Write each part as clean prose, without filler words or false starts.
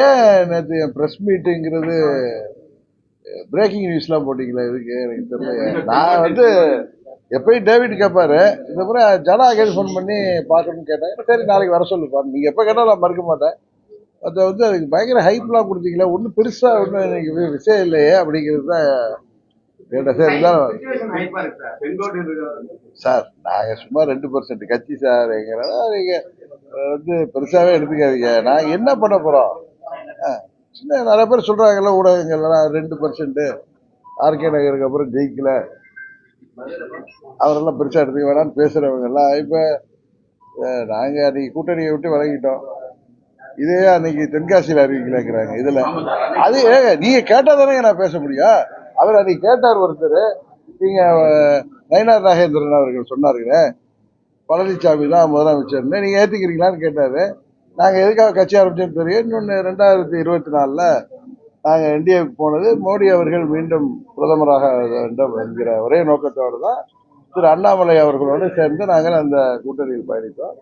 ஏன் நேற்று press மீட்டுங்கிறது braking நியூஸ்லாம் போட்டிங்களா? இதுக்கு எனக்கு தெரியல. நான் வந்து எப்பயும் டேவிட் கேட்பாரு, இந்த முறை ஜனா கேட்டு ஃபோன் பண்ணி பார்க்கணும்னு கேட்டேன். சரி நாளைக்கு வர சொல்லுப்பா, நீங்கள் எப்போ கேட்டாலும் நான் மறுக்க மாட்டேன். அதை வந்து அதுக்கு பயங்கர ஹைப்லாம் கொடுத்தீங்களா, ஒன்றும் பெருசாக ஒன்றும் எனக்கு விஷயம் இல்லையே அப்படிங்கிறது தான் கேட்டேன். சார் இருந்தாலும் சார் நாங்கள் சும்மா 2% கட்சி சார், எங்கிறதா நீங்கள் வந்து பெருசாகவே எடுத்துக்காதீங்க. நாங்கள் என்ன பண்ண போகிறோம்? சின்ன நிறைய பேர் சொல்கிறாங்கல்ல ஊடகங்கள்லாம் 2% ஆர்கே நகருக்கு அப்புறம் ஜெயிக்கல, அவரெல்லாம் பெருசா எடுத்துக்க வேணாம்னு பேசுறவங்க எல்லாம் இப்ப நாங்க அன்னைக்கு கூட்டணியை விட்டு விலகிட்டோம். இதே அன்னைக்கு தென்காசியில் அறிவிக்கலாங்கிறாங்க. இதுல அது நீங்க கேட்டா தானே நான் பேச முடியும். அவர் அன்னைக்கு கேட்டார் ஒருத்தர், நீங்க நயினார் நாகேந்திரன் அவர்கள் சொன்னாருங்க பழனிசாமி தான் முதலமைச்சர்னு, நீங்க ஏத்துக்கிறீங்களான்னு கேட்டாரு. நாங்க எதுக்காக கட்சி ஆரம்பிச்சோன்னு தெரியும். இன்னொன்னு 2024 நாங்க என்டிஏக்கு போனது மோடி அவர்கள் மீண்டும் பிரதமராக வேண்டும் என்கிற ஒரே நோக்கத்தோடு தான் திரு அண்ணாமலை அவர்களோடு சேர்ந்து நாங்கள் அந்த கூட்டணியில் பயணித்தோம்.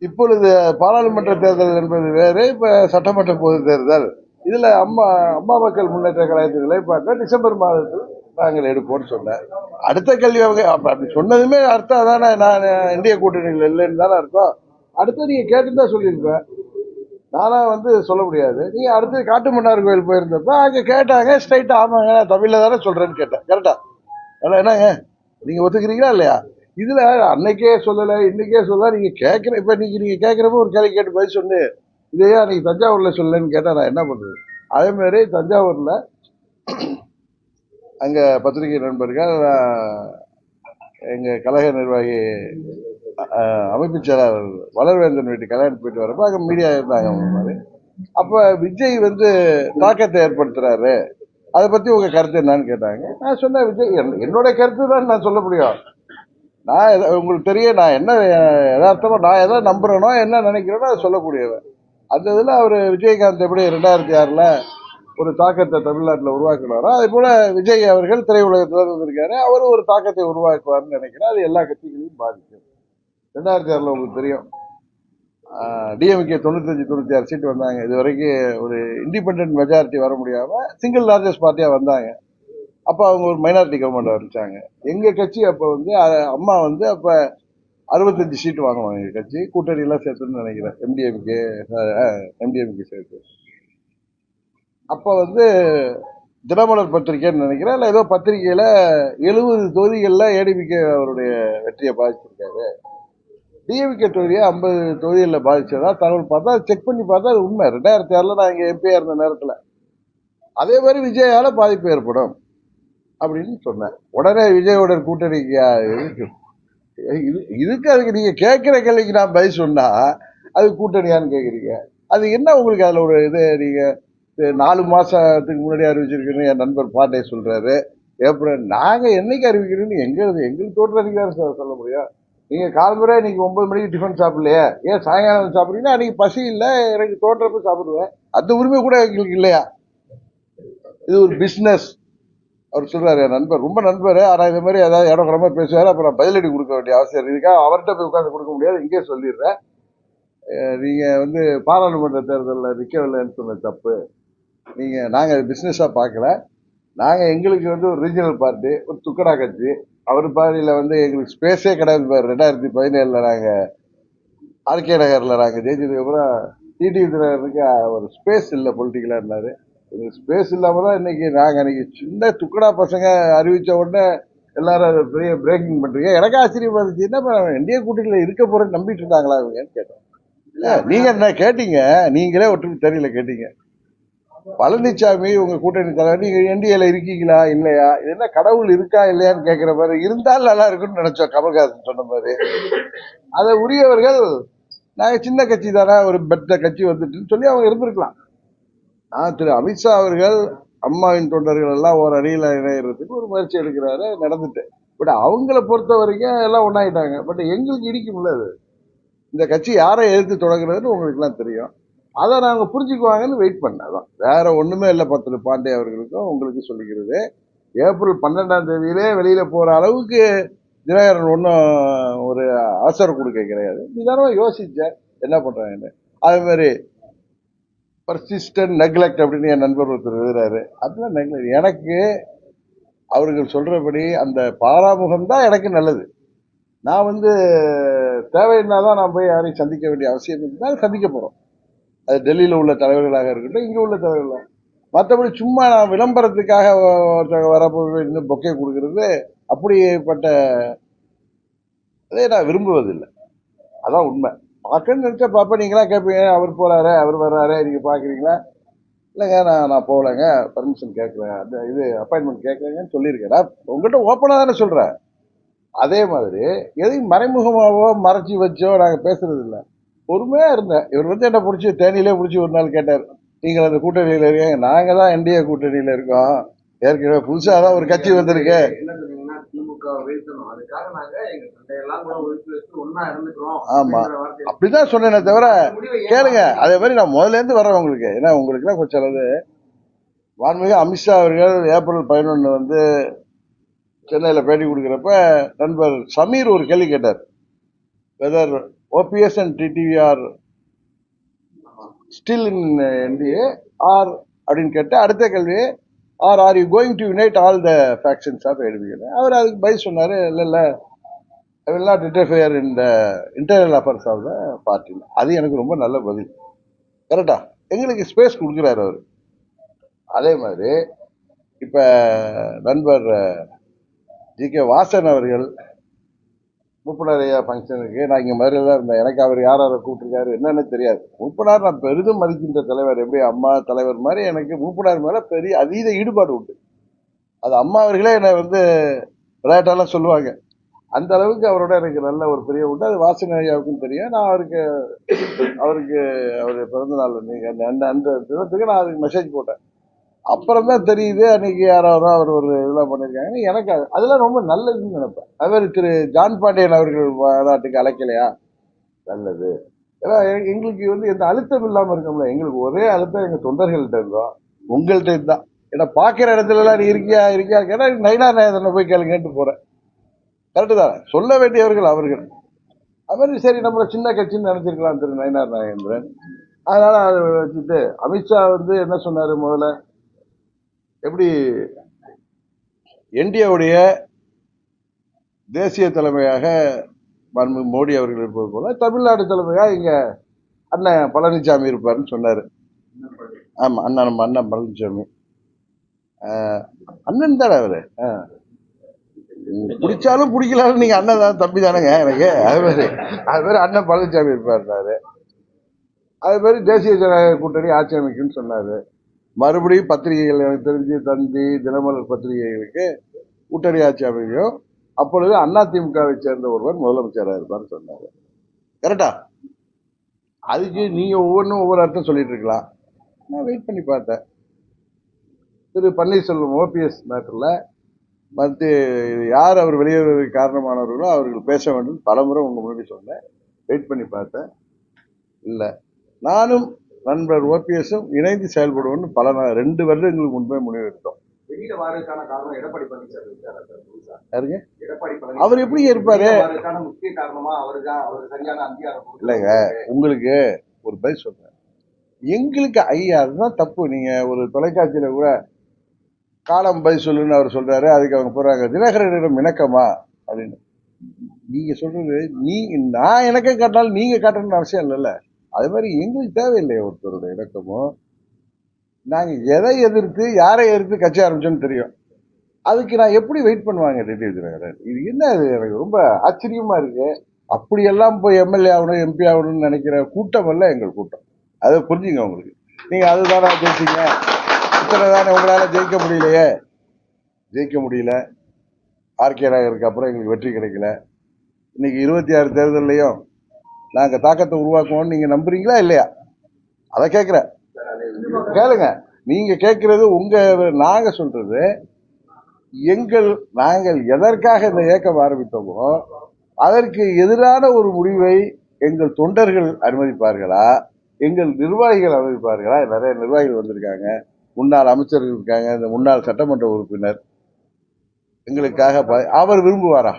இப்பொழுது பாராளுமன்ற தேர்தல் என்பது வேறு, இப்ப சட்டமன்ற பொது தேர்தல். இதுல அம்மா மக்கள் முன்னேற்ற கழகத்தின் நிலைப்பாட்டை டிசம்பர் மாதத்தில் நாங்கள் எடுப்போம்னு சொன்னேன். அடுத்த கேள்வி அவங்க அப்படி சொன்னதுமே அர்த்தம் அதானே, நான் இந்திய கூட்டணியில் இல்லைன்னு தானே அர்த்தம். அடுத்து நீங்க கேட்டுதான் சொல்லியிருப்பேன், நானா வந்து சொல்ல முடியாது. நீங்க அடுத்து காட்டு மன்னார் கோயில் போயிருந்தப்ப அங்க கேட்டாங்க, ஸ்ட்ரைட்டா ஆமாங்க நான் தமிழ்ல தானே சொல்றேன்னு கேட்டேன். கரெக்டா? என்னங்க நீங்க ஒத்துக்கிறீங்களா இல்லையா? இதுல அன்னைக்கே சொல்லல இன்னைக்கே சொல்லல, நீங்க கேட்கிற இப்ப நீங்க கேட்கிறப்ப ஒரு கேள்வி கேட்டு பதில் சொன்னு இதையா நீங்க தஞ்சாவூர்ல சொல்லலன்னு கேட்டா நான் என்ன பண்றது? அதே மாதிரி தஞ்சாவூர்ல அங்க பத்திரிகை நண்பர்கள் எங்க கழக நிர்வாகி அமைப்பு செயலாளர் வளர்வேந்தன் வீட்டு கல்யாணம் போயிட்டு வரப்ப அங்க மீடியா இருந்தாங்க மாதிரி. அப்ப விஜய் வந்து தாக்கத்தை ஏற்படுத்துறாரு, அதை பத்தி உங்க கருத்து என்னன்னு கேட்டாங்க. நான் சொன்ன விஜய் என்னோட கருத்து தான் நான் சொல்ல முடியும். நான் உங்களுக்கு தெரியும் நான் என்ன யதார்த்தமா நான் எதை நம்புறேனோ என்ன நினைக்கிறேனோ அதை சொல்லக்கூடியவன். அந்த இதுல அவரு விஜயகாந்த் எப்படி 2006 ஒரு தாக்கத்தை தமிழ்நாட்டில் உருவாக்குனாரோ அதே போல விஜய் அவர்கள் திரையுலகத்தில் வந்திருக்காரு, அவரு ஒரு தாக்கத்தை உருவாக்குவார்னு நினைக்கிறேன். அது எல்லா கட்சிகளையும் பாதிக்கும். 2006 உங்களுக்கு தெரியும் டிஎம்கே 95-96 சீட் வந்தாங்க. இது வரைக்கும் ஒரு இண்டிபெண்டன்ட் மெஜாரிட்டி வர முடியாம சிங்கிள் லார்ஜஸ்ட் பார்ட்டியா வந்தாங்க. அப்ப அவங்க ஒரு மைனாரிட்டி கவர்மெண்ட் ஆரம்பிச்சாங்க. எங்க கட்சி அப்ப வந்து அம்மா வந்து அப்ப 65 சீட் வாங்குவாங்க எங்க கட்சி, கூட்டணி எல்லாம் சேர்த்துன்னு நினைக்கிறேன், எம்டிஎம்கே சேர்த்து. அப்ப வந்து தினமலர் பத்திரிகைன்னு நினைக்கிறேன், இல்ல ஏதோ பத்திரிகையில 70 தொகுதிகள்ல ஏடிபிகே அவருடைய வெற்றியை பாதிச்சிருக்காரு, டிஎம்கே தொகுதியை 50 தொகுதிகளில் பாதிச்சதா தகவல் பார்த்தா செக் பண்ணி பார்த்தா அது உண்மை. 2006 நான் இங்க எம்பியா இருந்த நேரத்துல அதே மாதிரி விஜயால பாதிப்பு ஏற்படும் அப்படின்னு சொன்னேன். உடனே விஜயோட கூட்டணிக்கு இதுக்கு அதுக்கு நீங்க கேட்கிற கேள்விக்கு நான் பதில் சொன்னா அது கூட்டணியான்னு கேக்குறீங்க. அது என்ன உங்களுக்கு அதுல ஒரு இது? நீங்க 4 மாசத்துக்கு முன்னாடி அறிவிச்சிருக்கீங்க, என் நண்பர் பாண்டே சொல்றாரு. ஏப்ரல் நாங்க என்னைக்கு அறிவிக்கிறோம்னு எங்களுக்கு தோற்றதுக்கு தான் சொல்ல முடியும். நீங்க காலம்புரை இன்னைக்கு 9 மணிக்கு டிஃபன் சாப்பிடலையா, ஏன் சாயங்காலம் சாப்பிடுறீங்கன்னா அன்னைக்கு பசி இல்லை எனக்கு தோற்றப்ப சாப்பிடுவேன், அந்த உரிமை கூட எங்களுக்கு இல்லையா? இது ஒரு பிசினஸ். அவர் சொல்றாரு, என் நண்பர் ரொம்ப நண்பர், ஆனா இந்த மாதிரி ஏதாவது இடம் கிடமா பேசுவாரு, அப்புறம் பதிலடி கொடுக்க வேண்டிய அவசியம் இதுக்காக அவர்கிட்ட போய் உட்காந்து கொடுக்க முடியாது. இங்கே சொல்லிடுறேன், நீங்க வந்து பாராளுமன்ற தேர்தலில் நிற்கவில்லைன்னு சொன்ன தப்பு. நாங்க பிசினஸா பார்க்கல. நாங்க எங்களுக்கு வந்து ஒரு ரீஜனல் பார்ட்டி, ஒரு துக்கடா கட்சி. அவர் பாதியில வந்து எங்களுக்கு ஸ்பேஸே கிடையாது. 2017 நாங்க ஆர்கே நகர்ல நாங்க ஜெயிச்சதுக்கு அப்புறம் டிடிவி தினகரனுக்கு ஒரு ஸ்பேஸ் இல்லை பொலிட்டிக்கலா இருந்தாரு. ஸ்பேஸ் இல்லாம தான் இன்னைக்கு சின்ன துக்கடா பசங்க அறிவிச்ச உடனே எல்லாரும் அதை பெரிய பிரேக்கிங் பண்றீங்க. எனக்கு ஆச்சரியமா இருந்துச்சு, என்ன இந்திய கூட்டணியில இருக்க போறேன்னு நம்பிட்டு இருந்தாங்களா இவங்கன்னு கேட்டோம். நீங்க என்ன கேட்டீங்க, நீங்களே ஒற்றுமை தெரியல கேட்டீங்க. பழனிசாமி உங்க கூட்டணி தலைவர், நீங்க என்டிஏல இருக்கீங்களா இல்லையா, இது என்ன கடவுள் இருக்கா இல்லையான்னு கேட்கிற மாதிரி, இருந்தால் நல்லா இருக்குன்னு நினைச்சோம் கமல்ஹாசன் சொன்ன மாதிரி. அதை உரியவர்கள் நாங்க சின்ன கட்சி தானே, ஒரு பெட்ட கட்சி வந்துட்டுன்னு சொல்லி அவங்க இருந்திருக்கலாம். திரு அமித்ஷா அவர்கள் அம்மாவின் தொண்டர்கள் எல்லாம் ஒரு அணியில இணையறதுக்கு ஒரு முயற்சி எடுக்கிறாரு, நடந்துட்டு. பட் அவங்கள பொறுத்த வரைக்கும் எல்லாம் ஒன்னாயிட்டாங்க. பட் எங்களுக்கு இடிக்கும்ல அது. இந்த கட்சி யாரை எதிர்த்து தொடங்குறதுன்னு உங்களுக்கு எல்லாம் தெரியும். அதை நாங்க புரிஞ்சுக்குவாங்கன்னு வெயிட் பண்ணதான், வேற ஒண்ணுமே இல்லை. பத்திர பாண்டே அவர்களுக்கும் உங்களுக்கு சொல்லிக்கிறது, ஏப்ரல் 12ஆம் தேதியிலே வெளியில போற அளவுக்கு தினகரன் ஒன்றும் ஒரு அவசர கொடுக்க கிடையாது. நிதானமா யோசிச்ச என்ன பண்றாங்கன்னு. அதே மாதிரி பர்சிஸ்டன்ட் நெக்லெக்ட் அப்படின்னு என் நண்பர் ஒருத்தர் எழுதுறாரு. அதெல்லாம் நெக்லெக்ட். எனக்கு அவர்கள் சொல்றபடி அந்த பாராமுகம் தான் எனக்கு நல்லது. நான் வந்து தேவைன்னா தான் நான் போய் யாரையும் சந்திக்க வேண்டிய அவசியம் இருந்தால் சந்திக்க போறோம். அது டெல்லியில உள்ள தலைவர்களாக இருக்கட்டும், இங்க உள்ள தலைவர்களாக. மற்றபடி சும்மா நான் விளம்பரத்துக்காக ஒருத்தவங்க வரப்போ இன்னும் பொக்கே கொடுக்கறது அப்படிப்பட்ட அதை நான் விரும்புவதில்லை. அதான் உண்மை. பார்க்கணும்னு நினைச்சா பார்ப்பேன். நீங்களாம் கேட்பீங்க, அவர் போறாரு அவர் வர்றாரு நீங்க பாக்குறீங்களா? இல்லைங்க, நான் போகலைங்க, பர்மிஷன் கேட்கல, அந்த இது அப்பாயின்மெண்ட் கேட்கலங்கன்னு சொல்லியிருக்கேன். நான் உங்கள்கிட்ட ஓப்பனாக தானே சொல்றேன். அதே மாதிரி எதையும் மறைமுகமாவோ மறைச்சி வச்சோ நாங்கள் பேசுறது இல்லை. பொறுமையா இருந்தேன். இவர் வந்து என்ன பிடிச்சி தேனியிலே பிடிச்சி ஒரு நாள் கேட்டார், நீங்கள் அந்த கூட்டணியில் இருக்கீங்க. நாங்க தான் என்டிஏ கூட்டணியில் இருக்கோம். ஏற்கனவே புதுசா தான் ஒரு கட்சி வந்திருக்கு. ஆமா, அப்படிதான் சொன்னேனே தவிர கேளுங்க. அதே மாதிரி நான் முதல்ல இருந்து வர்றேன் உங்களுக்கு. ஏன்னா உங்களுக்கு எல்லாம் கொஞ்சம் அளவு வான்மிகு அமித்ஷா அவர்கள் ஏப்ரல் 11 வந்து சென்னையில் பேட்டி கொடுக்குறப்ப நண்பர் சமீர் ஒரு கேள்வி கேட்டார், whether OPS and TTV are still in NDA or அப்படின்னு கேட்டு அடுத்த கேள்வி, are you going to unite all the factions of ADMK. அவர் அதுக்கு பதில் சொன்னாரு, இல்லை I will not interfere in the internal affairs of the party. அது எனக்கு ரொம்ப நல்ல பதில். கரெக்டா? எங்களுக்கு ஸ்பேஸ் கொடுக்குறாரு அவர். அதே மாதிரி இப்ப நண்பர் ஜி.கே. வாசன் அவர்கள் மூப்பனாரையா ஃபங்க்ஷனுக்கு நான் இங்கே மாதிரி தான் இருந்தேன். எனக்கு அவர் யாரை கூப்பிட்டுருக்காரு என்னன்னு தெரியாது. மூப்பனார் நான் பெரிதும் மதிக்கின்ற தலைவர். எப்படி அம்மா தலைவர் மாதிரி எனக்கு மூப்பனார் மேலே பெரிய அதீத ஈடுபாடு உண்டு. அது அம்மா அவர்களே என்னை வந்து விளையாட்டாலாம் சொல்லுவாங்க. அந்த அளவுக்கு அவரோட எனக்கு நல்ல ஒரு பெரிய உண்டு. அது வாசன் ஐயாவுக்கும் தெரியும். நான் அவருக்கு அவர் பிறந்த நாள் அந்த தினத்துக்கு நான் அதுக்கு மெசேஜ் போட்டேன். அப்புறம் தான் தெரியுது அன்னைக்கு யாராவது அவர் ஒரு இதெல்லாம் பண்ணியிருக்காங்க. எனக்கு அதெல்லாம் ரொம்ப நல்லதுன்னு நினைப்பேன். அவர் திரு ஜான் பாண்டியன் அவர்கள் நாட்டுக்கு அழைக்கலையா? நல்லது. ஏன்னா எங்களுக்கு வந்து எந்த அழுத்தம் இல்லாமல் இருக்கோம்ல. எங்களுக்கு ஒரே அழுத்தம் எங்கள் தொண்டர்கள்ட்ட இருந்தோம், உங்கள்கிட்ட இருந்தான். ஏன்னா பார்க்குற இடத்துலலாம் நீ இருக்கியா கேட்டா நயினா நாயகனை போய் கேளுங்கன்ட்டு போகிறேன். கரெக்டு தானே? சொல்ல வேண்டியவர்கள் அவர்கள். அது மாதிரி சரி நம்மளை சின்ன கட்சின்னு நினைச்சிருக்கலாம் திரு நயினார் நாகேந்திரன். அதனால அதை வச்சுட்டு அமித்ஷா வந்து என்ன சொன்னாரு, முதல்ல எப்படி என்டிஏவுடைய தேசிய தலைமையாக மோடி அவர்கள் இருப்பது போல தமிழ்நாடு தலைமையாக இங்க அண்ணன் பழனிசாமி இருப்பாருன்னு சொன்னாரு. ஆமா, நம்ம அண்ணன் பழனிசாமி அண்ணன் தானே அவரு. பிடிச்சாலும் பிடிக்கலாலும் நீங்க அண்ணன் தான், தம்பி தானேங்க எனக்கு. அது மாதிரி அண்ணன் பழனிசாமி இருப்பாரு. அது மாதிரி தேசிய ஜனநாயக கூட்டணி ஆட்சி அமைக்குன்னு சொன்னாரு. மறுபடியும் பத்திரிகைகள் எனக்கு தெரிஞ்சு தந்தி தினமலர் பத்திரிகைகளுக்கு கூட்டணி ஆட்சி அமையும், அப்பொழுது அதிமுகவை சேர்ந்த ஒருவர் முதலமைச்சராக இருப்பார்னு சொன்னாரு. கரெக்டா? அதுக்கு நீங்க ஒவ்வொன்றும் ஒவ்வொரு அர்த்தம் சொல்லிட்டு இருக்கலாம். நான் வெயிட் பண்ணி பார்த்தேன். திரு பன்னீர்செல்வம் ஓபிஎஸ் மேட்டர்ல யார் அவர் வெளியேறுவதற்கு காரணமானவர்களோ அவர்கள் பேச வேண்டும் பலமுறை உங்க முன்னாடி சொன்னேன். வெயிட் பண்ணி பார்த்தேன். இல்லை, நானும் நண்பர் ஓபிஎஸும் இணைந்து செயல்படுவோம்னு 2 வருடங்களுக்கு முன்பே முடிவு எடுத்தோம். அவர் எப்படி இருப்பாரு? இல்லைங்க, உங்களுக்கு ஒரு பதில் சொல்றேன். எங்களுக்கு ஐயா அதுதான் தப்பு. நீங்க ஒரு தொலைக்காட்சியில கூட காலம் பதில் சொல்லுன்னு அவர் சொல்றாரு, அதுக்கு அவங்க போறாங்க தினகரனிடம் இணக்கமா அப்படின்னு. நீங்க சொல்றது நான் எனக்கே காட்டினாலும் நீங்க காட்டணும்னு அவசியம் இல்லைல்ல. அது மாதிரி எங்களுக்கு தேவையில்லையே ஒருத்தருடைய இணக்கமும். நாங்க எதை எதிர்த்து யாரை எதிர்த்து கட்சி ஆரம்பிச்சோன்னு தெரியும். அதுக்கு நான் எப்படி வெயிட் பண்ணுவாங்க டிடிவி தினகரன்? இது என்ன? அது எனக்கு ரொம்ப ஆச்சரியமா இருக்கு. அப்படியெல்லாம் போய் எம்எல்ஏ ஆகணும் எம்பி ஆகணும்னு நினைக்கிற கூட்டம் அல்ல எங்கள் கூட்டம். அதை புரிஞ்சுங்க. உங்களுக்கு நீங்க அதுதானே ஜெயிச்சிங்க, இத்தனை தானே உங்களால ஜெயிக்க முடியல. ஆர்கே நகருக்கு அப்புறம் எங்களுக்கு வெற்றி கிடைக்கல. இன்னைக்கு 26 தேர்தலையும் நாங்க தாக்கத்தை உருவாக்குவோம்னு நீங்க நம்புறீங்களா இல்லையா? அதை கேட்கிறேன். கேளுங்க. நீங்க கேட்கறது நாங்க சொல்றது நாங்கள் எதற்காக இந்த இயக்கம் ஆரம்பித்தோமோ அதற்கு எதிரான ஒரு முடிவை எங்கள் தொண்டர்கள் அனுமதிப்பார்களா, எங்கள் நிர்வாகிகள் அனுமதிப்பார்களா? நிறைய நிர்வாகிகள் வந்திருக்காங்க, முன்னாள் அமைச்சர்கள் இருக்காங்க, இந்த முன்னாள் சட்டமன்ற உறுப்பினர். எங்களுக்காக அவர் விரும்புவாரா?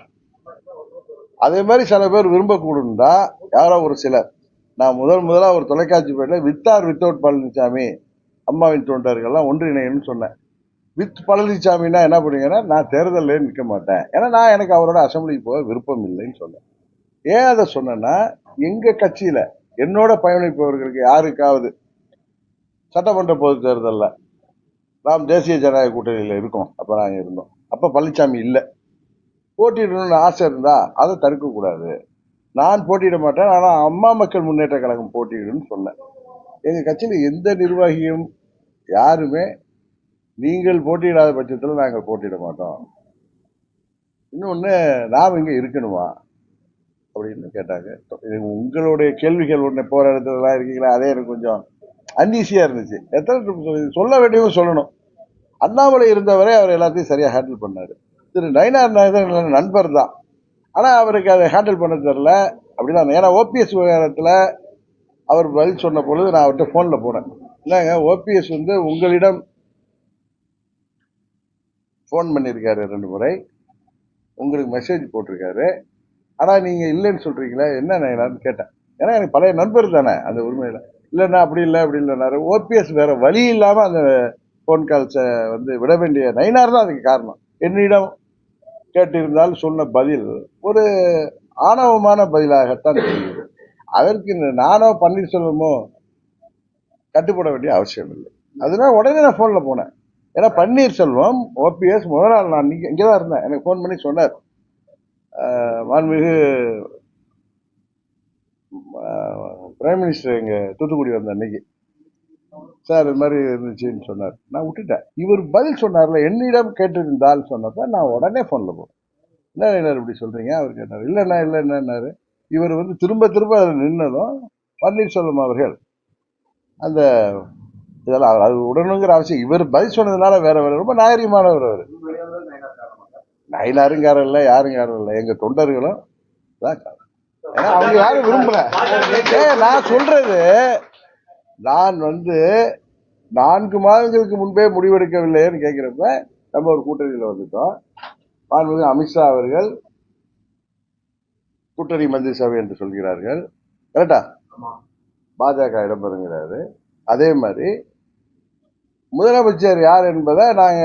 அதே மாதிரி சில பேர் விரும்பக்கூடும் தான், யாரோ ஒரு சிலர். நான் முதலாக ஒரு தொலைக்காட்சி பேட்டில் வித் ஆர் வித்தவுட் பழனிசாமி அம்மாவின் தொண்டர்கள்லாம் ஒன்றிணையன்னு சொன்னேன். வித் பழனிசாமின்னா என்ன பண்ணுவீங்கன்னா, நான் தேர்தலில் நிற்க மாட்டேன், ஏன்னா எனக்கு அவரோட அசம்பிளிக்கு போக விருப்பம் இல்லைன்னு சொன்னேன். ஏன் அதை சொன்னேன்னா, எங்க கட்சியில என்னோட பயணிப்பவர்களுக்கு யாருக்காவது சட்டமன்ற பொது தேர்தலில் நாம் தேசிய ஜனநாயக கூட்டணியில் இருக்கோம், அப்ப நாங்க இருந்தோம், அப்ப பழனிசாமி இல்லை, போட்டியிடணும்னு ஆசை இருந்தா அதை தடுக்கக்கூடாது. நான் போட்டியிட மாட்டேன், ஆனா அம்மா மக்கள் முன்னேற்ற கழகம் போட்டியிடுன்னு சொன்னேன். எங்க கட்சியில எந்த நிர்வாகியும் யாருமே நீங்கள் போட்டியிடாத பட்சத்தில் நாங்கள் போட்டியிட மாட்டோம், இன்னொன்னு நாம் இங்க இருக்கணுமா அப்படின்னு கேட்டாங்க. உங்களுடைய கேள்விகள் ஒண்ணு போற இடத்துல இருக்கீங்களா, அதே எனக்கு கொஞ்சம் அன்ஈஸியா இருந்துச்சு. எத்தனை சொல்ல வேண்டியவங்க சொல்லணும். அண்ணாமலை இருந்தவரை அவர் எல்லாத்தையும் சரியா ஹேண்டில் பண்ணாரு. திரு நயினார் நாகேந்திரன் நண்பர் தான், ஆனா அவருக்கு அதை ஹேண்டில் பண்ண தெரியல அப்படிதான். ஏன்னா ஓபிஎஸ் விவகாரத்துல அவர் பதில் சொன்ன பொழுது நான் அவர்கிட்ட போன்ல போனேன். இல்லைங்க, ஓபிஎஸ் வந்து உங்களிடம் போன் பண்ணியிருக்காரு 2 முறை, உங்களுக்கு மெசேஜ் போட்டிருக்காரு, ஆனா நீங்க இல்லைன்னு சொல்றீங்களா, என்ன நயினார்னு கேட்டேன். ஏன்னா எனக்கு பழைய நண்பர் தானே அந்த உரிமையில. இல்லைன்னா அப்படி இல்லை அப்படி இல்லைனாரு. ஓபிஎஸ் வேற வழி இல்லாம அந்த போன் கால்ஸை வந்து விட வேண்டிய நயினார் தான் அதுக்கு காரணம். என்னிடம் கேட்டிருந்தால் சொன்ன பதில் ஒரு ஆணவமான பதிலாகத்தான் தெரியுது. அதற்கு நானோ பன்னீர்செல்வமோ கட்டுப்பட வேண்டிய அவசியம் இல்லை. அதனால உடனே நான் போன்ல போனேன். ஏன்னா பன்னீர்செல்வம் ஓபிஎஸ் முதல் நாள் நான் இங்கதான் இருந்தேன், எனக்கு போன் பண்ணி சொன்னார். மாண்புமிகு பிரைம் மினிஸ்டர் எங்க தூத்துக்குடி வந்த அன்னைக்கு, சார் இது மாதிரி இருந்துச்சுன்னு சொன்னார். நான் விட்டுட்டேன். இவர் பதில் சொன்னார்ல, என்னிடம் கேட்டிருந்தால் சொன்னப்ப நான் உடனே போன்ல போனேன். என்ன இப்படி சொல்றீங்க அவர் கேட்டார். இல்லைண்ணா இல்லைன்னாரு. இவர் வந்து திரும்ப திரும்ப அதில் நின்னதும் பன்னீர்செல்வம் அவர்கள் அந்த இதெல்லாம் அது உடனுங்கிற அவசியம், இவர் பதில் சொன்னதுனால வேற வேற ரொம்ப நாகரிகமானவர் அவர். நயினாருங்காரம் இல்லை, யாருங்காரம் இல்லை, எங்க தொண்டர்களும் தான் காரணம். ஏன்னா அவங்க யாரும் விரும்பல. நான் சொல்றது, நான் வந்து 4 மாதங்களுக்கு முன்பே முடிவெடுக்கவில்லைன்னு கேட்கிறப்ப நம்ம ஒரு கூட்டணியில் வந்துட்டோம். மாண்புமிகு அமித்ஷா அவர்கள் கூட்டணி மந்திரி சபை என்று சொல்கிறார்கள், கரெக்டா? பாஜக இடம்பெறுங்கிறாரு. அதே மாதிரி முதலமைச்சர் யார் என்பதை நாங்க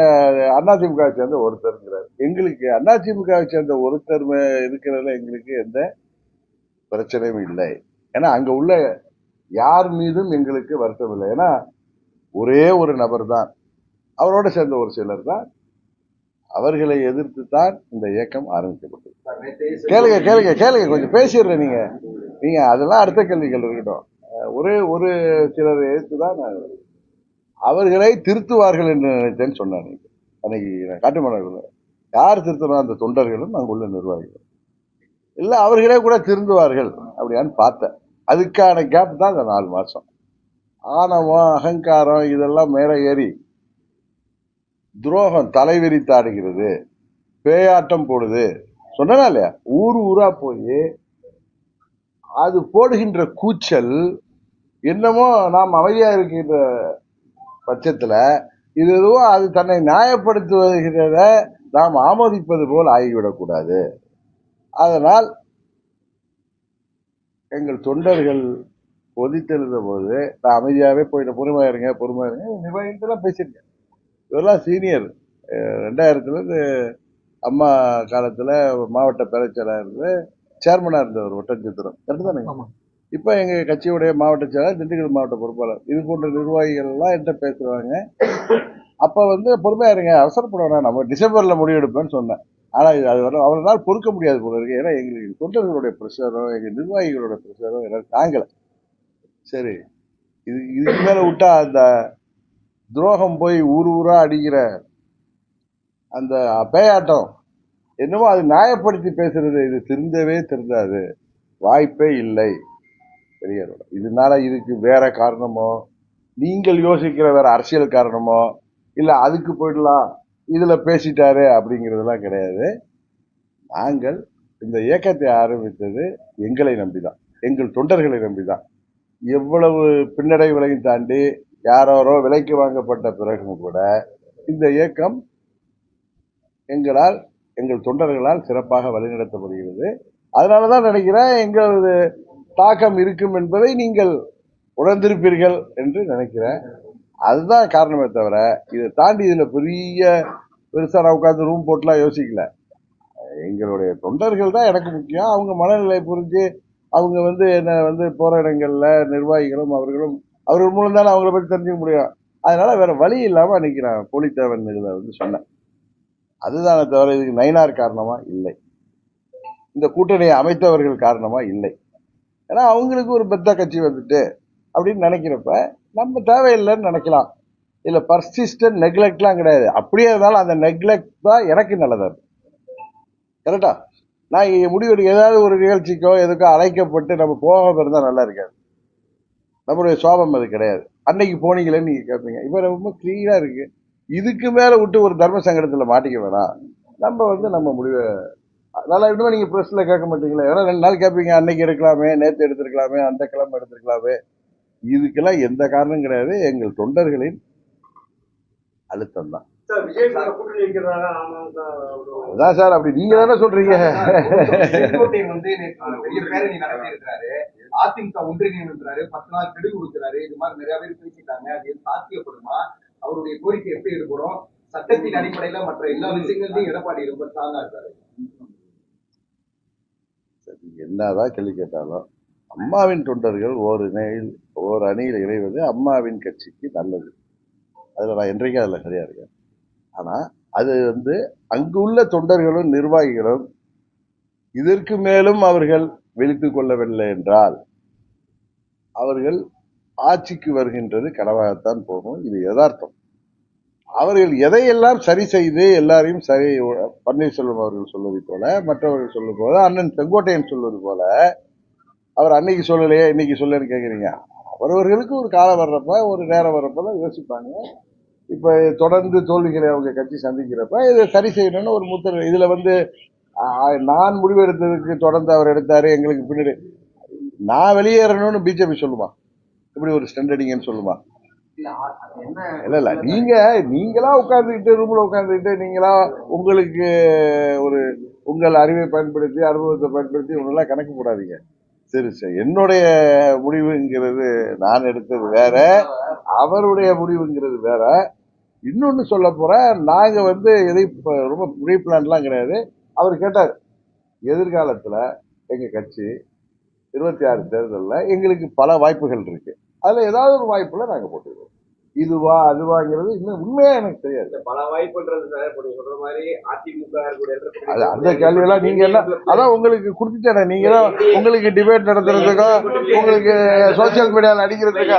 அதிமுகவை சேர்ந்த ஒருத்தருங்கிறார். எங்களுக்கு அதிமுகவை சேர்ந்த ஒருத்தர் இருக்கிறதுல எங்களுக்கு எந்த பிரச்சனையும் இல்லை. ஏன்னா அங்க உள்ள யார் மீதும் எங்களுக்கு வருத்தம் இல்லை. ஏன்னா ஒரே ஒரு நபர் தான், அவரோட சேர்ந்த ஒரு சிலர் தான், அவர்களை எதிர்த்து தான் இந்த இயக்கம் ஆரம்பிக்கப்பட்டது. கேளுங்க கேளுங்க கேளுங்க, கொஞ்சம் பேசிடுறேன். நீங்க அதெல்லாம் அடுத்த கேள்விகள் இருக்கட்டும். ஒரே ஒரு சிலரை எதிர்த்து தான் அவர்களை திருத்துவார்கள் என்று நினைத்தேன்னு சொன்னாங்க. அன்னைக்கு காட்டுமன்னார்கள் யார் திருத்தணும், அந்த தொண்டர்களும் அங்குள்ள நிர்வாகிகள் இல்ல, அவர்களே கூட திருந்துவார்கள் அப்படியான்னு பார்த்தேன். அதுக்கான கேப் தான் இந்த 4 மாசம். ஆணவம் அகங்காரம் இதெல்லாம் மேல ஏறி துரோகம் தலைவிரித்தாடுகிறது, பேயாட்டம் போடுது சொன்னா இல்லையா, ஊர் ஊரா போய் அது போடுகின்ற கூச்சல் என்னமோ நாம் அமைதியா இருக்கின்ற பட்சத்துல இது எதுவும் அது தன்னை நியாயப்படுத்துவத நாம் ஆமோதிப்பது போல் ஆகிவிடக்கூடாது. அதனால் எங்கள் தொண்டர்கள் ஒதித்தெழுத போது நான் அமைதியாவே போயிட்ட, பொறுமையா இருங்க பொறுமையா இருங்க, நிர்வாகிகள்லாம் பேசியிருக்கேன். இதெல்லாம் சீனியர், 2000 அம்மா காலத்துல மாவட்ட பேரச்செயலாளர் இருந்து சேர்மனா இருந்தவர் ஒட்டஞ்சித்திரம், கரெக்டு தானே? இப்ப எங்க கட்சியுடைய மாவட்ட செயலாளர், திண்டுக்கல் மாவட்ட பொறுப்பாளர். இது போன்ற நிர்வாகிகள் எல்லாம் என்கிட்ட பேசுவாங்க. அப்ப வந்து பொறுமையா இருங்க, அவசரப்படணும், நம்ம டிசம்பர்ல முடிவெடுப்பேன்னு சொன்னேன். ஆனா இது அது வர அவரால் பொறுக்க முடியாது போல இருக்கு. ஏன்னா எங்களுக்கு தொண்டர்களுடைய பிரஷரும் எங்க நிர்வாகிகளோட பிரஷரும் எல்லாம் தாங்கல. சரி, இதுக்கு மேல விட்டா அந்த துரோகம் போய் ஊர் ஊரா அடிக்கிற அந்த பேயாட்டம் என்னமோ அது நியாயப்படுத்தி பேசுறது, இது திருந்தாது, வாய்ப்பே இல்லை. பெரியாரோட இதனால இதுக்கு வேற காரணமோ, நீங்கள் யோசிக்கிற வேற அரசியல் காரணமோ, இல்ல அதுக்கு போயிடலாம் இதுல பேசிட்டாரு அப்படிங்கிறதுலாம் கிடையாது. நாங்கள் இந்த இயக்கத்தை ஆரம்பித்தது எங்களை நம்பிதான், எங்கள் தொண்டர்களை நம்பிதான். எவ்வளவு பின்னடைவுகளையும் தாண்டி யாரோ விலைக்கு வாங்கப்பட்ட பிறகும் கூட இந்த இயக்கம் எங்கள் தொண்டர்களால் சிறப்பாக வழிநடத்தப்படுகிறது. அதனாலதான் நினைக்கிறேன் எங்களது தாக்கம் இருக்கும் என்பதை நீங்கள் உணர்ந்திருப்பீர்கள் என்று நினைக்கிறேன். அதுதான் காரணமே தவிர இதை தாண்டி இதுல பெருசா நான் உட்காந்து ரூம் போட்டுலாம் யோசிக்கல. எங்களுடைய தொண்டர்கள் தான் எனக்கு முக்கியம். அவங்க மனநிலை புரிஞ்சு அவங்க என்ன போற இடங்கள்ல நிர்வாகிகளும் அவர்கள் மூலம் தானே அவங்கள பற்றி தெரிஞ்சுக்க முடியும். அதனால வேற வழி இல்லாம அன்னைக்கு நான் போலித்தேவன் இதுல சொன்னேன். அதுதானே தவிர இதுக்கு நயினார் காரணமா இல்லை, இந்த கூட்டணியை அமைத்தவர்கள் காரணமா இல்லை. ஏன்னா அவங்களுக்கு ஒரு பெத்த கட்சி வந்துட்டு அப்படின்னு நினைக்கிறப்ப நம்ம தேவையில்லைன்னு நினைக்கலாம். இல்ல பர்சிஸ்டன்ட் நெக்லெக்ட்லாம் கிடையாது. அப்படியே இருந்தாலும் அந்த நெக்லெக்ட் தான் எனக்கு நல்லதா இருக்கு. கரெக்டா? நான் முடிவெடுக்க ஏதாவது ஒரு நிகழ்ச்சிக்கோ எதுக்கோ அழைக்கப்பட்டு நம்ம போகாம இருந்தா நல்லா இருக்காது. நம்மளுடைய சோபம் அது கிடையாது. அன்னைக்கு போனீங்களேன்னு நீங்க கேட்பீங்க. இப்ப ரொம்ப கிளீனா இருக்கு. இதுக்கு மேல விட்டு ஒரு தர்ம சங்கடத்துல மாட்டிக்க வேணாம். நம்ம முடிவை நல்லா இன்னும் நீங்க பிரஸ்ல கேட்க மாட்டீங்களா? ஏன்னா 2 நாள் கேட்பீங்க. அன்னைக்கு எடுக்கலாமே, நேற்று எடுத்திருக்கலாமே, அந்த கிழமை எடுத்திருக்கலாமே. இதுக்கெல்லாம் எந்த காரணம் கிடையாது. எங்கள் தொண்டர்களின் அழுத்தம் தான். அதான் சார், அப்படி நீங்க தானே சொல்றீங்க. பெரிய பேரணி நடத்தி இருக்கிறாரு, அதிமுக ஒன்றிணைக்கிறாரு, 10 நாள் கெடு கொடுக்கிறாரு. இது மாதிரி நிறைய பேர் பேசிட்டாங்க. அது சாத்தியப்படுமா? அவருடைய கோரிக்கை எப்படி இருக்கணும்? சட்டத்தின் அடிப்படையில மற்ற எல்லா விஷயங்களையும் எடப்பாடி ரொம்ப ஸ்ட்ராங்கா இருக்காரு. என்னதான் கேள்வி கேட்டாலும் அம்மாவின் தொண்டர்கள் ஓர் அணியில் இணைவது அம்மாவின் கட்சிக்கு நல்லது. அதுல நான் என்றைக்கும் அதுல சரியா இருக்கேன். ஆனா அது அங்குள்ள தொண்டர்களும் நிர்வாகிகளும் இதற்கு மேலும் அவர்கள் விழித்துக் கொள்ளவில்லை என்றால் அவர்கள் ஆட்சிக்கு வருகின்றது கனவாகத்தான் போகும். இது யதார்த்தம். அவர்கள் எதையெல்லாம் சரி செய்து எல்லாரையும் சரி, பன்னீர்செல்வம் அவர்கள் சொல்வது போல, மற்றவர்கள் சொல்வது போல, அண்ணன் செங்கோட்டையன் சொல்வது போல, அவர் அன்னைக்கு சொல்லலையே இன்னைக்கு சொல்லன்னு கேக்குறீங்க. அவரவர்களுக்கு ஒரு காலம் வர்றப்ப ஒரு நேரம் வர்றப்பதான் யோசிப்பாங்க. இப்ப தொடர்ந்து தோல்விகளை அவங்க கட்சி சந்திக்கிறப்ப இதை சரி செய்யணும்னு ஒரு முத்திரை. இதுல நான் முடிவெடுத்ததுக்கு தொடர்ந்து அவர் எடுத்தாரு, எங்களுக்கு பின்னாடி நான் வெளியேறணும்னு பிஜேபி சொல்லுமா? இப்படி ஒரு ஸ்டெண்ட் அடிங்கன்னு சொல்லுமா? இல்ல நீங்களா உட்கார்ந்துக்கிட்டு ரூம்ல உட்கார்ந்துக்கிட்டு நீங்களா உங்களுக்கு உங்கள் அறிவை பயன்படுத்தி அனுபவத்தை பயன்படுத்தி ஒன்னெல்லாம் கணக்கு போடாதீங்க. சரி சரி, என்னுடைய முடிவுங்கிறது நான் எடுத்தது வேற, அவருடைய முடிவுங்கிறது வேற. இன்னொன்னு சொல்ல போற, நாங்க எதை ரொம்ப ப்ரீ பிளான்லாம் கிடையாது. அவர் கேட்டார், எதிர்காலத்துல எங்க கட்சி 26 தேர்தலில் எங்களுக்கு பல வாய்ப்புகள் இருக்கு, அதுல ஏதாவது ஒரு வாய்ப்புல நாங்க போட்டுக்கிறோம். இதுவா அதுவாங்கிறது இன்னும் உண்மையா எனக்கு தெரியாது. பல வாய்ப்புன்றது சொல்ற மாதிரி அதிமுக அந்த கேள்வி எல்லாம் நீங்க எல்லாம் அதான் உங்களுக்கு கொடுத்துட்டேன். நீங்க உங்களுக்கு டிபேட் நடத்துறதுக்கும் உங்களுக்கு சோசியல் மீடியால அடிக்கிறதுக்கா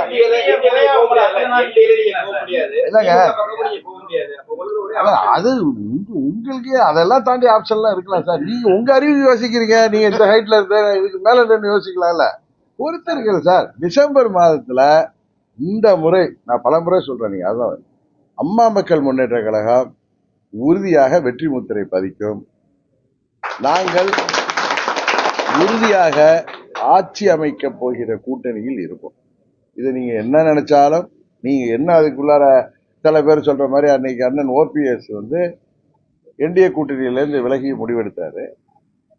இல்லங்க. அது உங்களுக்கு அதெல்லாம் தாண்டி ஆப்ஷன்லாம் இருக்கலாம் சார். நீங்க உங்க அறிவு யோசிக்கிறீங்க. நீங்க இந்த ஹைட்ல இருந்த இதுக்கு மேல நின்று யோசிக்கலாம்ல. பொறுத்திருக்கிறது சார். டிசம்பர் மாதத்துல இந்த முறை நான் பல முறை சொல்றேன், நீங்க அதான் அம்மா மக்கள் முன்னேற்ற கழகம் உறுதியாக வெற்றி முத்திரை பதிக்கும். நாங்கள் உறுதியாக ஆட்சி அமைக்க போகிற கூட்டணியில் இருப்போம். இதை நீங்க என்ன நினைச்சாலும், நீங்க என்ன அதுக்குள்ளார சில பேர் சொல்ற மாதிரி அன்னைக்கு அண்ணன் ஓபிஎஸ் என்டிஏ கூட்டணியிலேருந்து விலகி முடிவெடுத்தாரு.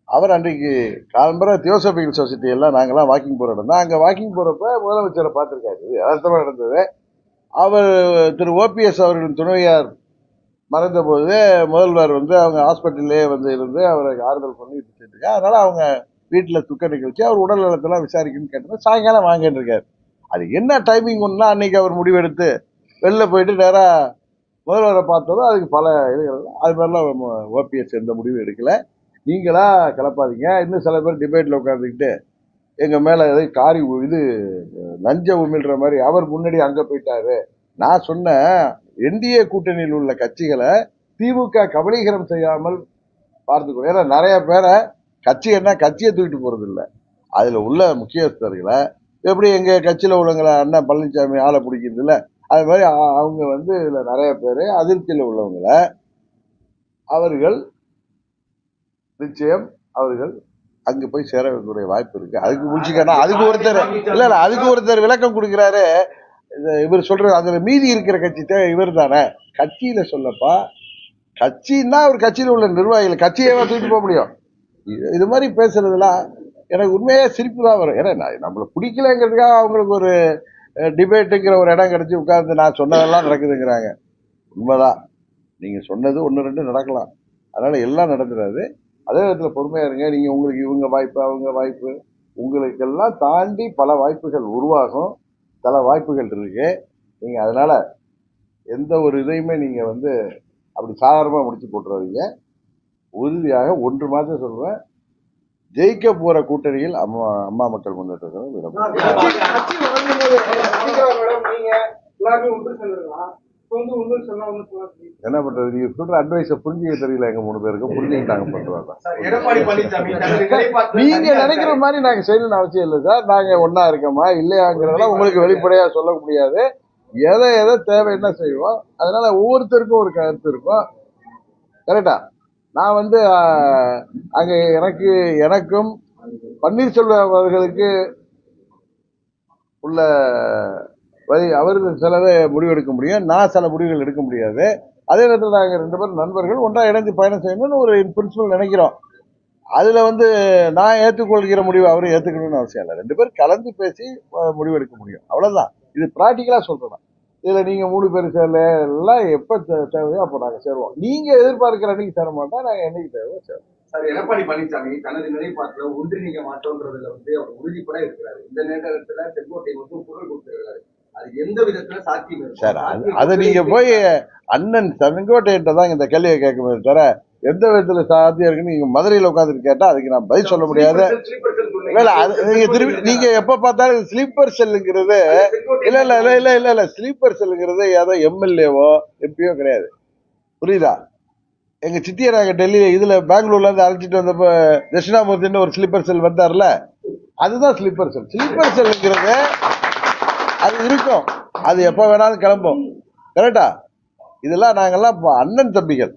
அவர் அன்றைக்கு காலம்பர தியோசபிகல் சொசைட்டி எல்லாம் நாங்கெல்லாம் வாக்கிங் போற இடம் தான். அங்க வாக்கிங் போறப்ப முதலமைச்சரை பார்த்திருக்காரு. அர்த்தமா நடந்தது. அவர் திரு ஓபிஎஸ் அவர்களின் துணைவியார் மறைந்த போது முதல்வர் அவங்க ஹாஸ்பிட்டல்லே இருந்து அவரை ஆறுதல் பண்ணி இருக்காரு. அதனால அவங்க வீட்டுல துக்க நிகழ்ச்சி, அவர் உடல் நலத்தெல்லாம் விசாரிக்கணும்னு கேட்டது. சாயங்காலம் வாங்கிட்டு இருக்காரு. அது என்ன டைமிங் ஒன்னா அன்னைக்கு அவர் முடிவெடுத்து வெளில போயிட்டு நேரா முதல்வரை பார்த்ததும் அதுக்கு பல இதுகள். அது மாதிரிலாம் ஓபிஎஸ் எந்த முடிவும் எடுக்கல. நீங்களா கிளப்பாதீங்க. இன்னும் சில பேர் டிபேட்ல உட்காந்துக்கிட்டு எங்க மேல காரி நஞ்ச உமிழ்ற மாதிரி அவர் முன்னாடி அங்க போயிட்டாரு. நான் சொன்னேன், என்டிஏ கூட்டணியில் உள்ள கட்சிகளை திமுக கபலீகரம் செய்யாமல் பார்த்துக்கணும். ஏன்னா நிறைய பேரை கட்சியை தூக்கிட்டு போறது இல்லை. அதுல உள்ள முக்கியஸ்தர்களை எப்படி எங்க கட்சியில உள்ளவங்களை அண்ணன் பழனிசாமி ஆளை பிடிக்கிறது இல்ல, அது மாதிரி அவங்க இதுல நிறைய பேரு அதிருப்தியில உள்ளவங்களை அவர்கள் நிச்சயம் அவர்கள் அங்க போய் சேர வேண்டிய வாய்ப்பு இருக்கு. அதுக்கு முடிச்சுக்கா அதுக்கு ஒருத்தர் விளக்கம் கொடுக்கிறாரு. இவர் சொல்ற அதுல மீதி இருக்கிற கட்சி இவர் தானே கட்சியில சொல்லப்பா. கட்சின்னா அவர் கட்சியில உள்ள நிர்வாகிகள் கட்சியை தூக்கிட்டு போக முடியும். இது மாதிரி பேசுறதுலாம் எனக்கு உண்மையே சிரிப்பு தான் வரும். ஏன்னா நம்மளை பிடிக்கலங்கிறதுக்காக அவங்களுக்கு ஒரு டிபேட்டுங்கிற ஒரு இடம் கிடைச்சி உட்கார்ந்து நான் சொன்னதெல்லாம் நடக்குதுங்கிறாங்க. உண்மைதான், நீங்க சொன்னது ஒன்று ரெண்டு நடக்கலாம், அதனால எல்லாம் நடந்துடாது. அதே நேரத்தில் பொறுமையா இருங்க. நீங்க உங்களுக்கு இவங்க வாய்ப்பு அவங்க வாய்ப்பு உங்களுக்கெல்லாம் தாண்டி பல வாய்ப்புகள் உருவாகும், பல வாய்ப்புகள் இருக்கு. நீங்க அதனால எந்த ஒரு இதையுமே நீங்க வந்து அப்படி சாதாரணமா முடிச்சு போட்டுறாதீங்க. உறுதியாக ஒன்று மாதம் சொல்றேன், ஜெயிக்க போற கூட்டணியில் அம்மா மக்கள் முன்னேற்ற கழகம் விடப்படும். என்ன பண்றது, நீங்க சொல்ற அட்வைஸ புரிஞ்சுக்க தெரியல. எங்க 3 பேருக்கும் புரிஞ்சுக்கிட்டாங்க பண்றாங்க. நீங்க நினைக்கிற மாதிரி நாங்க செய்யணும்னு அவசியம் இல்லை சார். நாங்க ஒன்னா இருக்கோமா இல்லையாங்கிறதெல்லாம் உங்களுக்கு வெளிப்படையா சொல்ல முடியாது. எதை எதை தேவை என்ன செய்வோம், அதனால ஒவ்வொருத்தருக்கும் ஒரு கருத்து இருக்கும். கரெக்டா? நான் வந்து அங்க எனக்கும் பன்னீர்செல்வம் அவர்களுக்கு உள்ள அவர் சிலதை முடிவெடுக்க முடியும், நான் சில முடிவுகள் எடுக்க முடியாது. அதே நேரத்தில் நாங்கள் 2 பேரும் நண்பர்கள் ஒன்றா இணைந்து பயணம் செய்யணும்னு ஒரு பிரின்சிபல் நினைக்கிறோம். அதுல வந்து நான் ஏற்றுக்கொள்கிற முடிவு அவரும் ஏற்றுக்கணும்னு அவசியம் இல்லை. 2 பேரும் கலந்து பேசி முடிவெடுக்க முடியும், அவ்வளவுதான். இது பிராக்டிக்கலா சொல்றேன். இதுல நீங்க 3 பேர் சேரல எல்லாம் எப்ப தேவையோ அப்போ நாங்க சேருவோம். நீங்க எதிர்பார்க்கிற அன்னைக்கு சேர மாட்டோம், நாங்க என்னைக்கு தேவையோ சேருவோம். சார், எடப்பாடி பழனிசாமி தனது நிலைப்பாட்டுல ஒன்றிணைக்க மாட்டோன்றதுல வந்து அவர் உறுதிப்பட இருக்கிறாரு. இந்த நேரத்துல செங்கோட்டை வந்து குரல் கொடுத்திருக்கிறாரு. அது எந்த விதத்துல சாத்தியம் சார்? அதை நீங்க போய் அண்ணன் செங்கோட்டையிட்ட தான் இந்த கேள்வியை கேட்க தவிர எந்த விதத்துல சாத்தியம் இருக்குன்னு நீங்க மதுரையில உட்காந்துட்டு கேட்டா அதுக்கு நான் பதில் சொல்ல முடியாது. நீங்க எப்ப பார்த்தாலும் ஸ்லீப்பர் செல்லுங்கிறது இல்ல இல்ல இல்ல இல்ல இல்ல இல்ல ஸ்லீப்பர் செல்லுங்கிறது ஏதோ எம்எல்ஏவோ எம்பியோ கிடையாது, புரியுதா? எங்க சித்தியை நாங்க டெல்லி இதுல பெங்களூர்ல இருந்து அழைச்சிட்டு வந்தப்ப தட்சிணாமூர்த்தின்னு ஒரு ஸ்லீப்பர் செல் வந்தார்ல, அதுதான் ஸ்லீப்பர் செல். ஸ்லீப்பர் செல்லுங்கிறது அது இருக்கும், அது எப்ப வேணாலும் கிளம்பும். கரெக்டா? இதெல்லாம் நாங்கெல்லாம் அண்ணன் தம்பிகள்,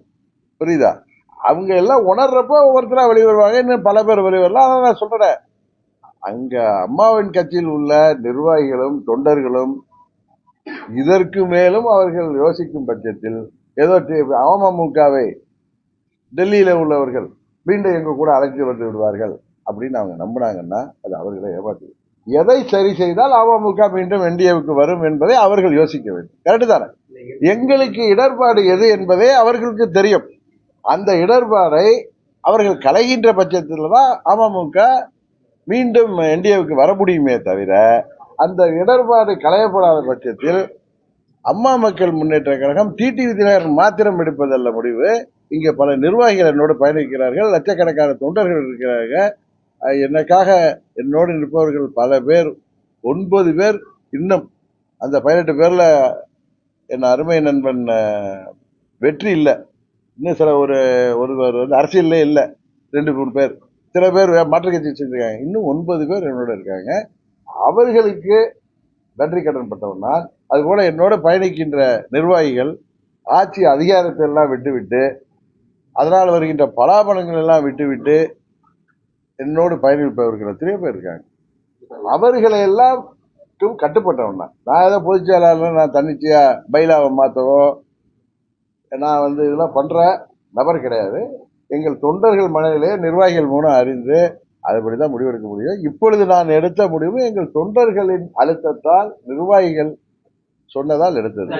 புரியுதா? அவங்க எல்லாம் உணர்றப்ப ஒவ்வொருத்தரா வெளியே வருவாங்க, இன்னும் பல பேர் வெளியே வரலாம். அதான் நான் சொல்றேன், அங்க அம்மாவின் கட்சியில் உள்ள நிர்வாகிகளும் தொண்டர்களும் இதற்கு மேலும் அவர்கள் யோசிக்கும் பட்சத்தில் ஏதோ அமமுகவை டெல்லியில உள்ளவர்கள் மீண்டும் எங்க கூட அழைத்து வந்து விடுவார்கள் அப்படின்னு அவங்க நம்பினாங்கன்னா அது அவர்களை ஏமாற்று. எதை சரி செய்தால் அமமுக மீண்டும் என்டிஏவுக்கு வரும் என்பதை அவர்கள் யோசிக்க வேண்டும். கரெக்டு தானே? எங்களுக்கு இடர்பாடு எது என்பதே அவர்களுக்கு தெரியும். அந்த இடர்பாடை அவர்கள் களைகின்ற பட்சத்தில் தான் அமமுக மீண்டும் என்டிஏவுக்கு வர முடியுமே தவிர அந்த இடர்பாடு களையப்படாத பட்சத்தில் அம்மா மக்கள் முன்னேற்ற கழகம் டிடிவி தினகரன் மாத்திரம் எடுப்பதல்ல முடிவு. இங்க பல நிர்வாகிகள் என்னோடு பயணிக்கிறார்கள், லட்சக்கணக்கான தொண்டர்கள் இருக்கிறார்கள். என்னோடு இருப்பவர்கள் பல பேர், 9 பேர். இன்னும் அந்த 18 பேர்ல என் அருமை நண்பன் வெற்றி இல்லை, இன்னும் சில ஒருவர் வந்து அரசியல்லே இல்லை, 2-3 பேர், சில பேர் மாற்று கட்சி வச்சிருக்காங்க. இன்னும் 9 பேர் என்னோட இருக்காங்க. அவர்களுக்கு நன்றி கடன் பட்டவன் நான். அதுபோல என்னோட பயணிக்கின்ற நிர்வாகிகள் ஆட்சி அதிகாரத்தை எல்லாம் விட்டுவிட்டு அதனால் வருகின்ற பலாபலங்கள் எல்லாம் விட்டுவிட்டு என்னோடு பயணிப்பவர்கள் எத்தனையோ பேர் இருக்காங்க. அவர்களை எல்லாம் கட்டுப்பட்டவன் தான். நான் ஏதோ பொதுச் செயலாளர் நான் தன்னிச்சையா பைலாவை மாற்றவோ நான் வந்து இதெல்லாம் பண்ற நபர் கிடையாது. எங்கள் தொண்டர்கள் மனதிலே நிர்வாகிகள் மூலம் அறிந்து அதுபடிதான் முடிவெடுக்க முடியும். இப்பொழுது நான் எடுத்த முடிவு எங்கள் தொண்டர்களின் அழுத்தத்தால் நிர்வாகிகள் சொன்னதால் எடுத்தது.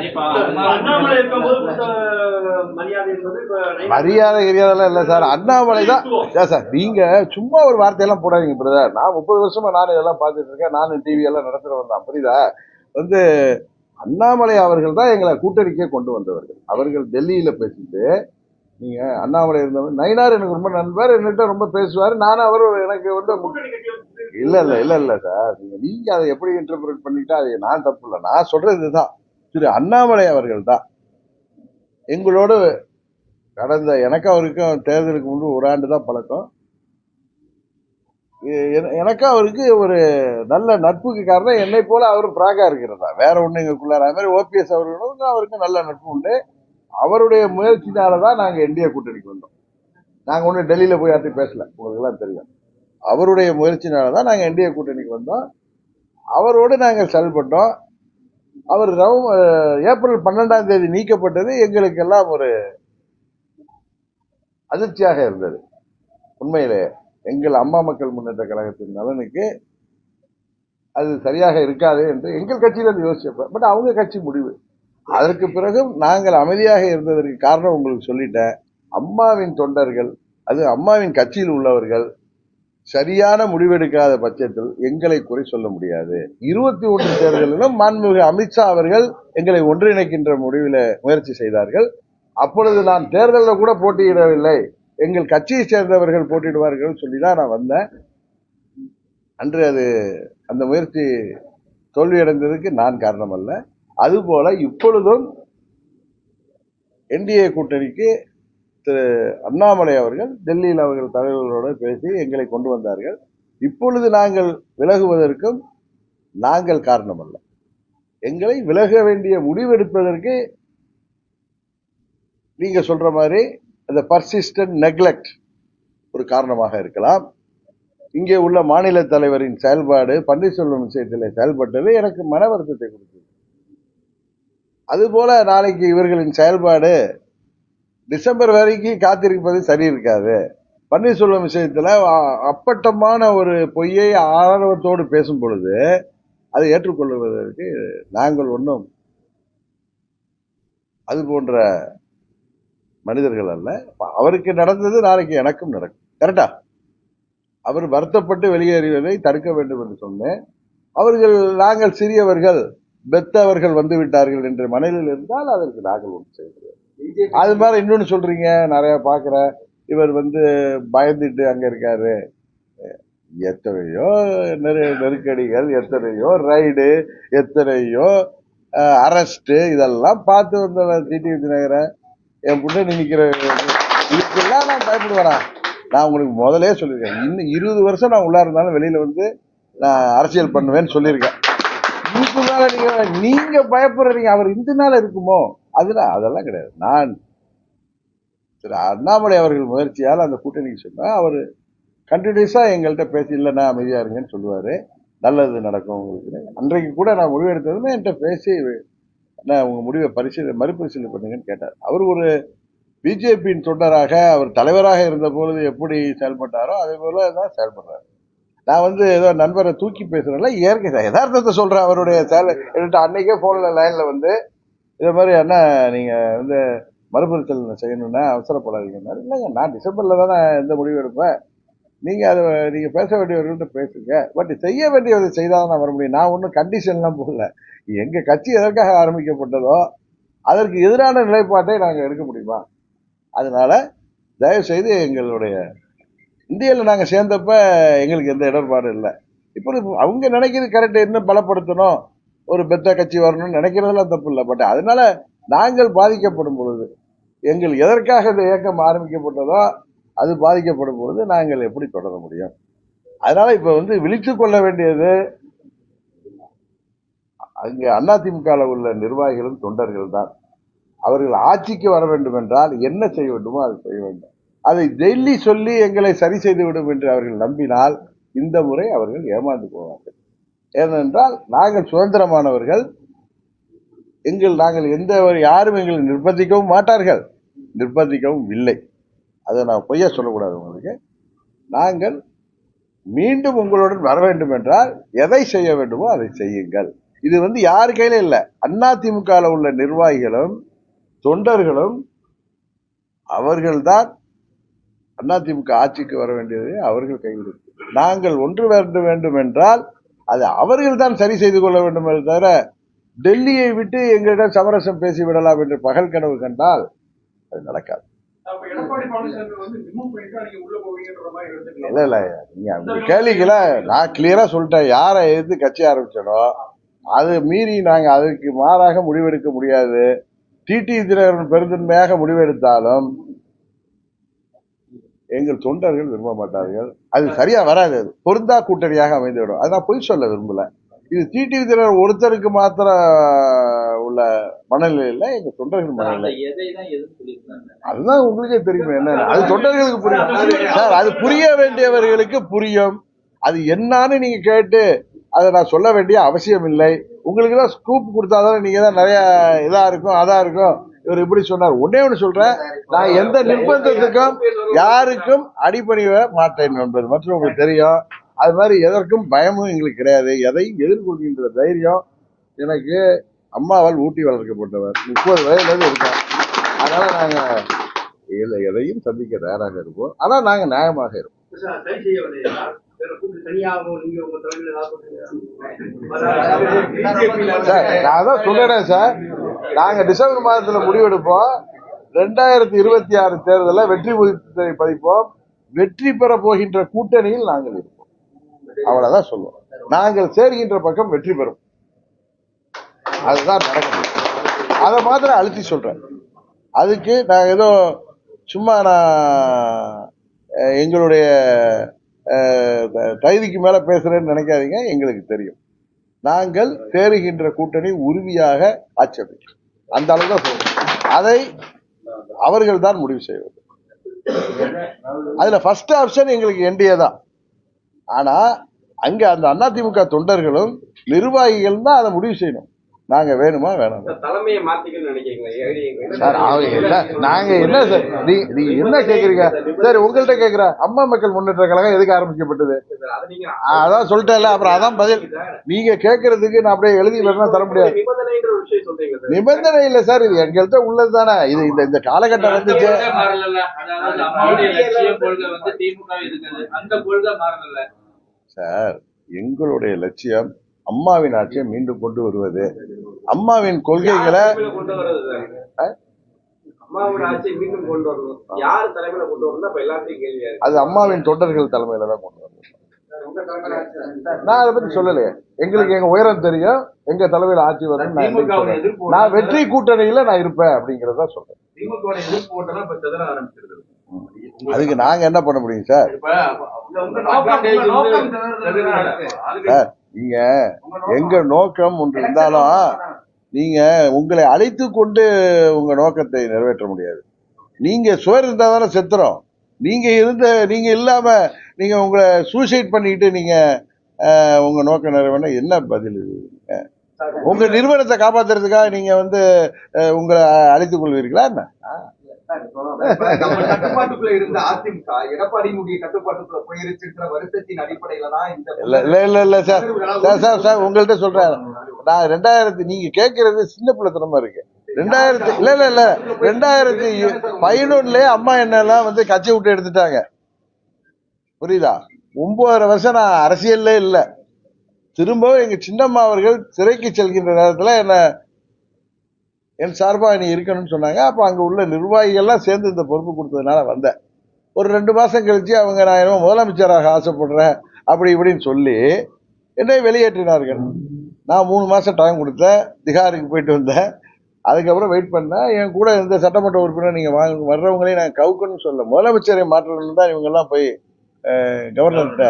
மரியாதை கிரியாதெல்லாம் இல்ல சார், அண்ணாமலை தான் சார். நீங்க சும்மா ஒரு வார்த்தையெல்லாம் போடாதீங்க பிரதர். நான் 30 வருஷமா நானும் இதெல்லாம் பார்த்துட்டு இருக்கேன், நானும் டிவி எல்லாம் நடத்துறவன் தான், புரியுதா? வந்து அண்ணாமலை அவர்கள் தான் எங்களை கூட்டணிக்கே கொண்டு வந்தவர்கள். அவர்கள் டெல்லியில பேசிட்டு நீங்க அண்ணாமலை இருந்தவர் நயினார் எனக்கு ரொம்ப நண்பர், என்கிட்ட ரொம்ப பேசுவார், நானும் அவரும் எனக்கு வந்து இல்ல இல்ல இல்ல இல்ல சார். நீங்க அதை எப்படி இன்டர்பிரேட் பண்ணிட்டா அது நான் தப்பு இல்லை. நான் சொல்றது இதுதான், திரு அண்ணாமலை அவர்கள் தான் எங்களோடு கடந்த எனக்கும் அவருக்கும் தேர்தலுக்கு முன்பு 1 ஆண்டு தான் பழக்கம். எனக்கும் அவருக்கு ஒரு நல்ல நட்புக்கு காரணம் என்னை போல அவரும் பிராகா இருக்கிறதா, வேற ஒண்ணு எங்களுக்குள்ளார. அது மாதிரி ஓபிஎஸ் அவர்களுக்கும் அவருக்கு நல்ல நட்பு உண்டு. அவருடைய முயற்சினாலதான் நாங்க என்டிஏ கூட்டணிக்கு வந்தோம். நாங்க ஒண்ணு டெல்லியில போய் யார்ட்டையும் பேசல, உங்களுக்கு எல்லாம் தெரியும். அவருடைய முயற்சினாலதான் நாங்க என்டிஏ கூட்டணிக்கு வந்தோம். அவரோடு நாங்கள் செயல்பட்டோம். அவர் ஏப்ரல் 12ஆம் தேதி நீக்கப்பட்டது எங்களுக்கெல்லாம் ஒரு அதிர்ச்சியாக இருந்தது உண்மையிலே. எங்கள் அம்மா மக்கள் முன்னேற்ற கழகத்தின் நலனுக்கு அது சரியாக இருக்காது என்று எங்கள் கட்சியில யோசிச்சப்ப, பட் அவங்க கட்சி முடிவு. அதற்கு பிறகும் நாங்கள் அமைதியாக இருந்ததற்கு காரணம் உங்களுக்கு சொல்லிட்டேன். அம்மாவின் தொண்டர்கள், அது அம்மாவின் கட்சியில் உள்ளவர்கள் சரியான முடிவெடுக்காத பட்சத்தில் எங்களை குறை சொல்ல முடியாது. 21 தேர்தலிலும் மாண்புமிகு அமித்ஷா அவர்கள் எங்களை ஒன்றிணைக்கின்ற முடிவில் முயற்சி செய்தார்கள். அப்பொழுது நான் தேர்தலில் கூட போட்டியிடவில்லை, எங்கள் கட்சியை சேர்ந்தவர்கள் போட்டியிடுவார்கள் சொல்லிதான் நான் வந்தேன். அன்று அது அந்த முயற்சி தோல்வியடைந்ததுக்கு நான் காரணம் அல்ல. அதுபோல இப்பொழுதும் என்டிஏ கூட்டணிக்கு திரு அண்ணாமலை அவர்கள் டெல்லியில் அவர்கள் தலைவர்களோடு பேசி எங்களை கொண்டு வந்தார்கள். இப்பொழுது நாங்கள் விலகுவதற்கும் நாங்கள் காரணம் அல்ல. எங்களை விலக வேண்டிய முடிவெடுப்பதற்கு நீங்க சொல்ற மாதிரி அந்த பர்சிஸ்டன்ட் நெக்லெக்ட் ஒரு காரணமாக இருக்கலாம். இங்கே உள்ள மாநில தலைவரின் செயல்பாடு பன்னீர்செல்வம் விஷயத்தில் செயல்பட்டது எனக்கு மன வருத்தத்தை கொடுத்தது. அதுபோல நாளைக்கு இவர்களின் செயல்பாடு டிசம்பர் வரைக்கும் காத்திருப்பது சரி இருக்காது. பன்னீர்செல்வம் விஷயத்துல அப்பட்டமான ஒரு பொய்யை ஆணவத்தோடு பேசும் பொழுது அதை ஏற்றுக்கொள்வதற்கு நாங்கள் ஒன்றும் அது போன்ற மனிதர்கள் அல்ல. அவருக்கு நடந்தது நாளைக்கு எனக்கும் நடக்கும். கரெக்டா? அவர் வருத்தப்பட்டு வெளியேறுவதை தடுக்க வேண்டும் என்று சொன்னேன். அவர்கள் நாங்கள் சிறியவர்கள் பெத்தவர்கள் வந்து விட்டார்கள் என்ற மனதில் இருந்தால் அதற்கு நாங்கள் ஒன்று செய்கிறோம். அது மாதிரி இன்னொன்னு சொல்றீங்க, நிறைய பாக்குற இவர் பயந்துட்டு அங்க இருக்காரு. எத்தனையோ நெருக்கடிகள், எத்தனையோ ரைடு, எத்தனையோ அரெஸ்ட், இதெல்லாம் பார்த்து வந்த டிடி விஜயநகர என் புண்ணு நினைக்கிற இதுக்கெல்லாம் நான் பயப்படுவேனா? நான் உங்களுக்கு முதலே சொல்லியிருக்கேன், இன்னும் 20 வருஷம் நான் உள்ள இருந்தாலும் வெளியில நான் அரசியல் பண்ணுவேன்னு சொல்லியிருக்கேன். இதுக்கு மேல நீங்க பயப்படுறீங்க அவர் இந்த நாள் இருக்குமோ, அதெல்லாம் கிடையாது. நான் திரு அண்ணாமலை அவர்கள் முயற்சியால் அந்த கூட்டணிக்கு சொன்னா அவர் கண்டினியூஸா எங்கள்கிட்ட பேசி இல்லைன்னா அமைதியா இருங்கன்னு சொல்லுவாரு, நல்லது நடக்கும் உங்களுக்கு. அன்றைக்கு கூட நான் முடிவெடுத்ததுமே என்கிட்ட பேசி உங்க முடிவை மறுபரிசீலனை பண்ணுங்கன்னு கேட்டார். அவர் ஒரு பிஜேபியின் தொண்டராக அவர் தலைவராக இருந்த பொழுது எப்படி செயல்பட்டாரோ அதே போல தான் செயல்படுறாரு. நான் ஏதோ நண்பரை தூக்கி பேசுறேன்ல, இயற்கை யதார்த்தத்தை சொல்றேன். அவருடைய அன்னைக்கே போன்ல லைன்ல இதே மாதிரி என்ன நீங்க மறுபரிசீலனை செய்யணும்னா அவசரப்படாதீங்க. இல்லைங்க, நான் டிசம்பர்ல தானே எந்த முடிவு எடுப்பேன், நீங்க பேச வேண்டியவர்கள்ட்ட பேசுங்க, பட் செய்ய வேண்டியதை செய்தால் நான் வர முடியும். நான் ஒன்றும் கண்டிஷன்லாம் போடல. எங்க கட்சி எதற்காக ஆரம்பிக்கப்பட்டதோ அதற்கு எதிரான நிலைப்பாட்டை நாங்கள் எடுக்க முடியுமா? அதனால தயவு செய்து எங்களுடைய இந்தியாவில் நாங்கள் சேர்ந்தப்ப எங்களுக்கு எந்த இடர்பாடும் இல்லை. இப்போ அவங்க நினைக்கிறது கரெக்ட், இன்னும் பலப்படுத்தணும், ஒரு பெத்த கட்சி வரணும்னு நினைக்கிறதெல்லாம் தப்பு இல்லை. பட் அதனால நாங்கள் பாதிக்கப்படும் பொழுது, எங்கள் எதற்காக இந்த இயக்கம் ஆரம்பிக்கப்பட்டதோ அது பாதிக்கப்படும் பொழுது நாங்கள் எப்படி தொடர முடியும்? அதனால இப்ப விழித்துக் கொள்ள வேண்டியது அங்கே அதிமுக உள்ள நிர்வாகிகளும் தொண்டர்கள் தான். அவர்கள் ஆட்சிக்கு வர வேண்டும் என்றால் என்ன செய்ய வேண்டுமோ அதை செய்ய வேண்டும். அதை டெல்லி சொல்லி எங்களை சரி செய்து விடும் என்று அவர்கள் நம்பினால் இந்த முறை அவர்கள் ஏமாந்து போவார்கள். ஏனென்றால் நாங்கள் சுதந்திரமானவர்கள், நாங்கள் யாரும் எங்களை நிர்பந்திக்கவும் மாட்டார்கள், நிர்பந்திக்கவும் இல்லை. அதை நான் பொய்யா சொல்லக்கூடாது உங்களுக்கு. நாங்கள் மீண்டும் உங்களுடன் வர வேண்டும் என்றால் எதை செய்ய வேண்டுமோ அதை செய்யுங்கள். இது யாரு கையில இல்ல, அதிமுக உள்ள நிர்வாகிகளும் தொண்டர்களும் அவர்கள்தான் அதிமுக ஆட்சிக்கு வர வேண்டியது அவர்கள் கையில் இருக்கு. நாங்கள் ஒன்று வேண்டும் என்றால் அது அவர்கள் தான் சரி செய்து கொள்ள வேண்டும் என்று தவிர டெல்லியை விட்டு எங்களிடம் சமரசம் பேசி விடலாம் என்று பகல் கனவு கண்டால் அது நடக்காது. இல்ல இல்ல, நீங்க கேள்விக்கல, நான் கிளியரா சொல்லிட்டேன். யாரை எதிர்த்து கட்சி ஆரம்பிச்சனோ அது மீறி நாங்க அதற்கு மாறாக முடிவெடுக்க முடியாது. டிடி தினகரன் பெருந்தன்மையாக முடிவெடுத்தாலும் எங்கள் தொண்டர்கள் விரும்ப மாட்டார்கள். அது சரியா வராது, அது பொருந்தா கூட்டணியாக அமைந்துவிடும். அது நான் பொய் சொல்ல விரும்பல. இது டிடி தினகரன் ஒருத்தருக்கு மாத்திரம் உள்ள மனநிலையில எங்க தொண்டர்கள் மனநிலை. அதுதான் உங்களுக்கே தெரியும் என்ன, அது தொண்டர்களுக்கு புரியும் சார், அது புரிய வேண்டியவர்களுக்கு புரியும். அது என்னன்னு நீங்க கேட்டு அதை நான் சொல்ல வேண்டிய அவசியம் இல்லை. உங்களுக்கு தான் ஸ்கூப் கொடுத்தாதானே நீங்க தான் நிறைய இதா இருக்கும் அதா இருக்கும் இவர் இப்படி சொன்னார். ஒன்னே ஒன்று சொல்றேன், நான் எந்த நிர்பந்தத்துக்கும் யாருக்கும் அடிபணிய மாட்டேன் என்பது மற்றும் உங்களுக்கு தெரியும். அது மாதிரி எதற்கும் பயமும் எங்களுக்கு கிடையாது. எதையும் எதிர்கொள்கின்ற தைரியம் எனக்கு அம்மாவால் ஊட்டி வளர்க்கப்பட்டவர். 30 வயதுல இருக்கோம். அதனால நாங்க எதையும் சந்திக்க தயாராக இருப்போம். ஆனா நாங்க நியாயமாக இருப்போம். சார் நான் அதான் சொல்றேன் சார், நாங்க டிசம்பர் மாதத்துல முடிவெடுப்போம். 2026 தேர்தலில் வெற்றி பதிப்போம். வெற்றி பெற போகின்ற கூட்டணியில் நாங்கள் இருப்போம். அவ்வளவுதான் சொல்லுவோம். நாங்கள் சேர்கின்ற பக்கம் வெற்றி பெறும். அதுதான் நடக்கும். அதை மாத்திரம் அழுத்தி சொல்றேன். அதுக்கு நான் ஏதோ சும்மா எங்களுடைய கைதிக்கு மேல பேசுறேன்னு நினைக்காதீங்க. எங்களுக்கு தெரியும், நாங்கள் சேருகின்ற கூட்டணி உறுதியாக ஆட்சேபிக்கும். அந்த அளவு தான் சொல்றோம். அதை அவர்கள் தான் முடிவு செய்வது. அதுல ஃபர்ஸ்ட் ஆப்ஷன் எங்களுக்கு என்டிஏ தான். ஆனா அங்க அந்த அதிமுக தொண்டர்களும் நிர்வாகிகள் தான் அதை முடிவு செய்யணும். நாங்க வேணுமா வேணாம் தலைமையை மாத்திக்கணும்னு நினைக்கிறீங்களா சார்? நாங்க என்ன சார், நீங்க என்ன கேக்குறீங்க? சரி, உங்கள்கிட்ட கேக்குற அம்மா மக்கள் முன்னேற்ற கழகம் எதுக்கு ஆரம்பிக்கப்பட்டது? அதான் சொல்லிட்டேன்ல. அப்புறம் அதான் பதில். நீங்க கேட்கறதுக்கு நான் அப்படியே எழுதி வரலாம் தர முடியாது. நிபந்தனை இல்ல சார், இது எங்கள்கிட்ட உள்ளது தானே. இது இந்த காலகட்டம் வந்துச்சு சார். எங்களுடைய லட்சியம் அம்மாவின் ஆட்சியை மீண்டும் கொண்டு வருவது. அம்மாவின் கொள்கைகளை அது அம்மாவின் தொண்டர்கள் தலைமையில தான் கொண்டு வரணும். நான் அதை பத்தி சொல்லலையே. எங்களுக்கு எங்க உயரம் தெரியும். எங்க தலைமையில ஆட்சி வரும். நான் வெற்றி கூட்டணியில நான் இருப்பேன் அப்படிங்கறத சொல்றேன். அதுக்கு நாங்க என்ன பண்ண முடியும் சார்? சார், நீங்க எங்க நோக்கம் ஒன்று இருந்தாலும் நீங்க உங்களை அழைத்து கொண்டு உங்க நோக்கத்தை நிறைவேற்ற முடியாது. நீங்க சுவர் இருந்தா தானே செத்துறோம். நீங்க இல்லாம நீங்க உங்களை சூசைட் பண்ணிக்கிட்டு நீங்க உங்க நோக்கம் நிறைவேற என்ன பதில்? உங்க நிறுவனத்தை காப்பாத்துறதுக்காக நீங்க உங்களை அழைத்துக் கொள்வீர்களா என்ன? கட்டுப்பாட்டுக்குள்ள இருந்த அதிமுக எடப்பாடியினுடைய கட்டுப்பாட்டுக்குள்ள போயிருச்சுன்ற வருத்தத்தின் அடிப்படையில தான் இல்ல சார் உங்கள்கிட்ட சொல்றேன். நான் 2000 நீங்க கேட்கறது சின்ன பிள்ளைத்தனமா இருக்கு. 2011 அம்மா என்னெல்லாம் கட்சி விட்டு எடுத்துட்டாங்க. புரியுதா? 9 வருஷம் நான் அரசியல்ல இல்ல. திரும்பவும் எங்க சின்னம்மா அவர்கள் சிறைக்கு செல்கின்ற நேரத்துல என் சார்பா நீ இருக்கணும்னு சொன்னாங்க. அப்ப அங்க உள்ள நிர்வாகிகள்லாம் சேர்ந்து இந்த பொறுப்பு கொடுத்ததுனால வந்தேன். ஒரு 2 மாசம் கழிச்சு அவங்க நான் என்ன முதலமைச்சராக ஆசைப்படுறேன் அப்படி இப்படின்னு சொல்லி என்னை வெளியேற்றினார்கள். நான் 3 மாசம் டைம் கொடுத்தேன். திகாருக்கு போயிட்டு வந்தேன். அதுக்கப்புறம் வெயிட் பண்ணேன். என் கூட இந்த சட்டமன்ற உறுப்பினர் நீங்க வர்றவங்களையும் நான் கவுக்கணும்னு சொல்ல, முதலமைச்சரை மாற்றணும்னு தான் இவங்கெல்லாம் போய் கவர்னர்கிட்ட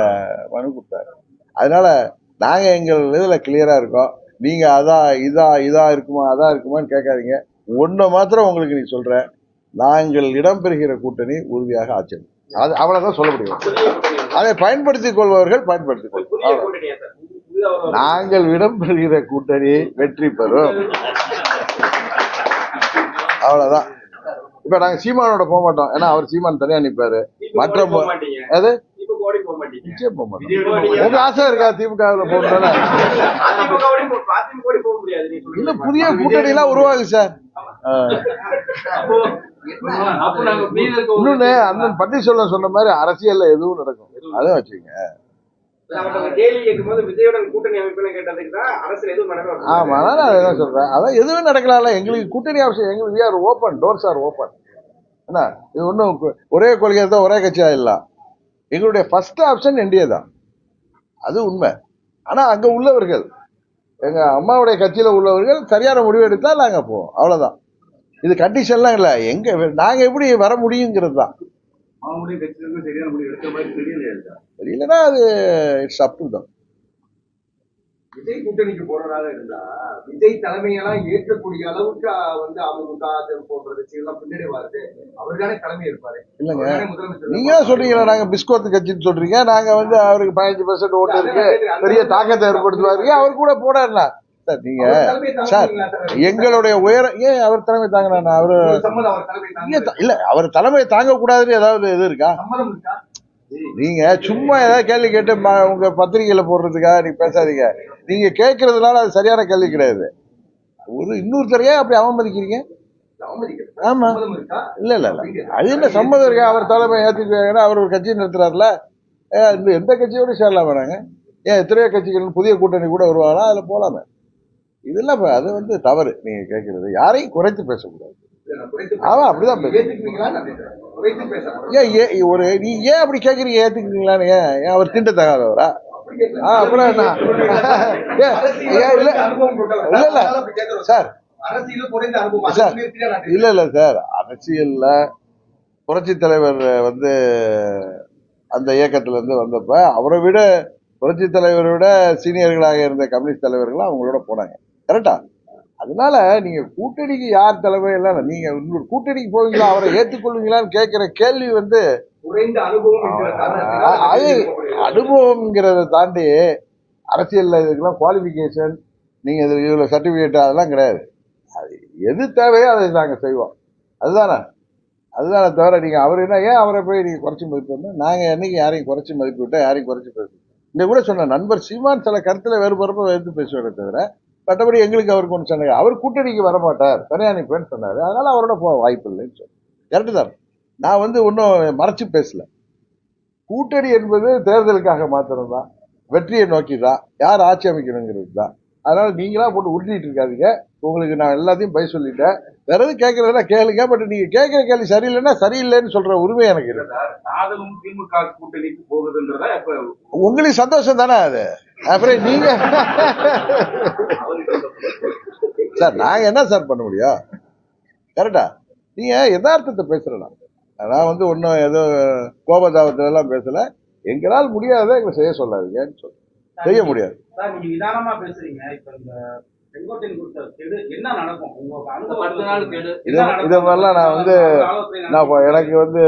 மனு கொடுத்தாரு. அதனால நாங்க எங்கள் இதுல கிளியரா இருக்கோம். நீங்க இதா இருக்குமா அதா இருக்குமான்னு கேட்காதீங்க. ஒன்ன மாத்திரம் உங்களுக்கு நீ சொல்றேன், நாங்கள் இடம்பெறுகிற கூட்டணி உறுதியாக ஆட்சி. அது அவ்வளவுதான் சொல்ல முடியும். அதை பயன்படுத்திக் கொள்பவர்கள் பயன்படுத்திக் கொள்வோம். நாங்கள் இடம்பெறுகிற கூட்டணி வெற்றி பெறும். அவ்வளவுதான். இப்ப நாங்க சீமானோட போக மாட்டோம். ஏன்னா அவர் சீமான் தனியா நிப்பாரு. மற்ற அது நிச்சயம் போக மாட்டோம். உங்க ஆசை இருக்கா திமுக போகணும்? இல்ல, புதிய கூட்டணி எல்லாம் உருவாகு சார். இன்னொன்னு அண்ணன் பன்னீர்செல்வம் சொன்ன மாதிரி அரசியல்ல எதுவும் நடக்கும். அதான் வச்சுங்க. ஆமா, அதான் சொல்றேன். அதான் எதுவும் நடக்கலாம்ல. எங்களுக்கு கூட்டணி அவசியம். எங்களுக்கு ஓப்பன், டோர்ஸ் ஆர் ஓப்பன். என்ன இது ஒன்றும் ஒரே கொள்கை தான் ஒரே கட்சி ஆயிடலாம். எங்களுடைய ஃபர்ஸ்ட் ஆப்ஷன் என்டிஏ தான், அது உண்மை. ஆனா அங்க உள்ளவர்கள், எங்க அம்மாவுடைய கட்சியில உள்ளவர்கள் சரியான முடிவு எடுத்தால் நாங்க போவோம். அவ்வளவுதான். இது கண்டிஷன்லாம் இல்ல. நாங்க எப்படி வர முடியுங்கிறது தான். தெரியலன்னா அது it's up to them. Vijay கூட்டணிக்கு போறதாக இருந்தா விஜய் தலைமையெல்லாம் ஏற்கக்கூடிய அளவுக்கு அமமுக போன்ற எல்லாம் பின்னாடி வருது. அவர்தானே தலைமை இருப்பாரு. இல்லங்க, நீங்க தான் சொல்றீங்களா நாங்க பிஸ்கோத்து கட்சின்னு சொல்றீங்க. நாங்க அவருக்கு 15% ஓட்டு இருக்கு, பெரிய தாக்கத்தை ஏற்படுத்துவாரு. அவர் கூட போடாருனா சார் நீங்க அவர் தலைமை சார் தாங்குவீங்களா சார்? எங்களுடைய உயர ஏன் அவர் தலைமை தாங்கினா அவரு உங்களுக்கு சம்மதம் அவர் தலைமை தாங்க இல்ல அவர் தலைமை தாங்க கூடாதுன்னு ஏதாவது இது இருக்கா? சம்மதம் இருக்கா? நீங்க சும்மா ஏதாவது கேள்வி கேட்டு உங்க பத்திரிகையில போடுறதுக்காக நீங்க பேசாதீங்க. நீங்க கேட்கறதுனால அது சரியான கேள்வி கிடையாது. ஒரு இன்னொருத்தரையே அப்படி அவமதிக்கிறீங்க. அவமதிக்கிறது. ஆமா. சம்மதம் இருக்கா? இல்ல அது என்ன சம்மதம் இருக்கா? அவர் தலைமை ஏத்துக்குவாங்கன்னா அவர் ஒரு கட்சி நடத்துறாருல. எந்த கட்சியோட சேரலாம் வேணாங்க. ஏன் எத்தனையோ கட்சிகள் புதிய கூட்டணி கூட வருவாங்களா? அதுல போலாமே. இதெல்லாம் அது வந்து தவறு. நீங்க கேட்கறது யாரையும் குறைத்து பேசக்கூடாது. அவன் அப்படிதான் பேசுறேன். ஏத்துக்குவீங்களா? நான் கேட்கிறேன். குறைத்து பேசலாம். நீ ஏன் அப்படி கேக்குறீங்க? ஏத்துக்குவீங்களான்னு ஏன் அவர் திண்ட தகாதவரா? அப்படி கேட்கல. அப்புறம் என்ன? இல்ல அனுபவம் கொண்டவர். இல்ல இல்ல அதனால அப்படி கேட்கிறோம். சார் அரசியல குறைந்த அனுபவம். அதை சார் முன்னிறுத்தி தான் நான் கேட்கிறேன். இல்ல சார் அரசியல்ல புரட்சி தலைவர் வந்து அந்த இயக்கத்துல இருந்து வந்தப்ப அவரை விட புரட்சி தலைவரை விட சீனியர்களாக இருந்த கம்யூனிஸ்ட் தலைவர்கள் அவங்களோட போனாங்க. கரெக்டா? அதனால நீங்க கூட்டணிக்கு யார் தலைமை எல்லாம் நீங்க இன்னொரு கூட்டணிக்கு போவீங்களா அவரை ஏற்றுக்கொள்வீங்களான்னு கேட்கிற கேள்வி வந்து குறைந்த அனுபவம் என்கிற காரணத்தினால் அது அனுபவம்ங்கிறத தாண்டி அரசியல்ல இதுக்கெல்லாம் குவாலிஃபிகேஷன் நீங்க இவ்வளவு சர்டிபிகேட் அதெல்லாம் கிடையாது. அது எது தேவையோ அதை நாங்க செய்வோம். அதுதானே தவிர நீங்க அவர் என்ன ஏன் அவரை போய் நீங்க குறைச்சி மதிப்பு நாங்க என்னைக்கு யாரையும் குறைச்சி மதிப்பு விட்டா யாரையும் குறைச்சி பேசுவோம். இந்த கூட சொன்ன நண்பர் சீமான் சில கருத்துல வேறுபடுறப்ப எடுத்து பேசுவாரே தவிர மற்றபடி எங்களுக்கு அவருக்கு ஒன்று சொன்னாங்க. அவர் கூட்டணிக்கு வரமாட்டார் தனியா நிற்பேன்னு சொன்னாரு. அதனால அவரோட போக வாய்ப்பு இல்லைன்னு சொன்னேன். கரெக்டு தான். நான் வந்து ஒன்றும் மறைச்சு பேசல. கூட்டணி என்பது தேர்தலுக்காக மாத்திரம் தான், வெற்றியை நோக்கி தான், யார் ஆட்சி அமைக்கணுங்கிறது தான். அதனால நீங்களா போட்டு உருட்டிட்டு இருக்காதீங்க. உங்களுக்கு நான் எல்லாத்தையும் பய சொல்லிட்டேன். வேற எதுவும் கேட்கறதுனா கேளுங்க. பட் நீங்க கேட்கிற கேள்வி சரியில்லைன்னா சரியில்லைன்னு சொல்ற உரிமை எனக்கு இருக்கு. சாதகம் திமுக கூட்டணிக்கு போகுதுன்றதா இப்ப உங்களுக்கு சந்தோஷம் தானே அது? அப்புறம் நீங்க சார் நாங்க என்ன சார் பண்ண முடியும்? கரெக்டா? நீங்க யதார்த்தத்தை பேசுறலாம். நான் வந்து ஒன்னும் ஏதோ கோபதாபத்துல எல்லாம் பேசல. எங்களால் முடியாத எங்களை செய்ய சொல்லாதீங்கன்னு சொல்ல செய்ய முடியாது. சார் நீங்க நிதானமா பேசுறீங்க. இப்ப இந்த செங்கோட்டையன் கொடுத்த கெடு என்ன நடக்கும்? உங்க அந்த 10 நாள் கெடு இத மாதிரிலாம் நான் வந்து எனக்கு வந்து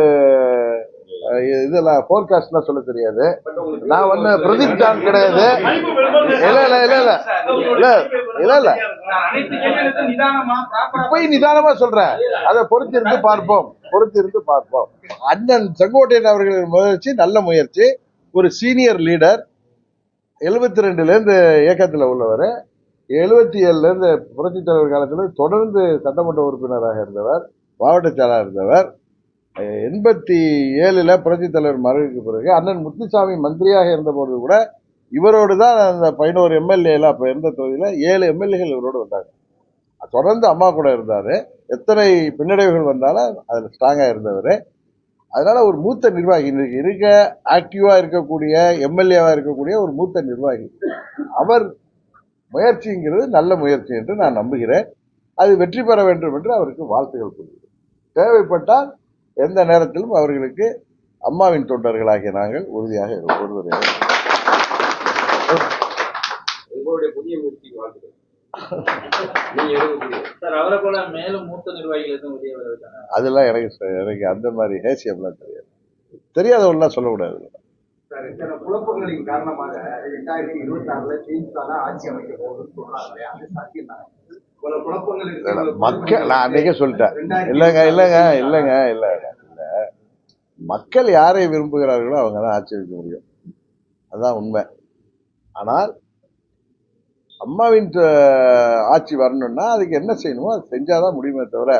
இதெல்லாம் போர்காஸ்ட்லாம் சொல்ல தெரியாது. நான் வந்து பிரதிஷ்டான் கிடையாது. இல்ல இப்பயும் நிதானமா சொல்றேன். அதை பொறுத்திருந்து பார்ப்போம். அண்ணன் செங்கோட்டையன் அவர்களின் முயற்சி நல்ல முயற்சி. ஒரு சீனியர் லீடர் 72ல இருந்து இயக்கத்துல உள்ளவர். 77ல இருந்து புரட்சி தலைவர் காலத்துல தொடர்ந்து சட்டமன்ற உறுப்பினராக இருந்தவர், மாவட்ட செயலாளர் இருந்தவர். 87ல புரட்சி தலைவர் மறைவுக்கு பிறகு அண்ணன் முத்துசாமி மந்திரியாக இருந்தபோது கூட இவரோடு தான் அந்த 11 எம்எல்ஏல அப்ப இருந்த தொகுதியில 7 எம்எல்ஏகள் இவரோடு வந்தாங்க. தொடர்ந்து அம்மா கூட இருந்தாரு. எத்தனை பின்னடைவுகள் வந்தாலும் அதுல ஸ்ட்ராங்கா இருந்தவர். அதனால ஒரு மூத்த நிர்வாகி இருக்க ஆக்டிவா இருக்கக்கூடிய எம்எல்ஏவா இருக்கக்கூடிய ஒரு மூத்த நிர்வாகி. அவர் முயற்சிங்கிறது நல்ல முயற்சி என்று நான் நம்புகிறேன். அது வெற்றி பெற வேண்டும் என்று அவருக்கு வாழ்த்துக்கள் கூறுகிறேன். தேவைப்பட்டால் எந்த நேரத்திலும் அவர்களுக்கு அம்மாவின் தொண்டர்களாகிய நாங்கள் உறுதியாக ஒருவரையாக உங்களுடைய புதிய முயற்சிக்கு வாழ்த்துக்கள். சார் அவரை போல மேலும் மூத்த நிர்வாகிகள் எதுவும் வெளியே வருவதற்கான அதெல்லாம் எனக்கு அந்த மாதிரி ஹேசியம்லாம் தெரியாதவெல்லாம் சொல்லக்கூடாது. சார், இத்தனை குழப்பங்களின் காரணமாக 2026ல திமுக தான் ஆட்சி அமைக்க போகுதுன்னு சொல்றாங்களே, அது சாத்தியம் தான்? பல குழப்பங்கள் இருக்கு. மக்கள் நான் அன்னைக்கே சொல்லிட்டேன். இல்ல மக்கள் யாரை விரும்புகிறார்களோ அவங்க தான் ஆட்சி வைக்க முடியும். அதுதான் உண்மை. ஆனால் அம்மாவின் ஆட்சி வரணும்னா அதுக்கு என்ன செய்யணுமோ அது செஞ்சாதான் முடியுமே தவிர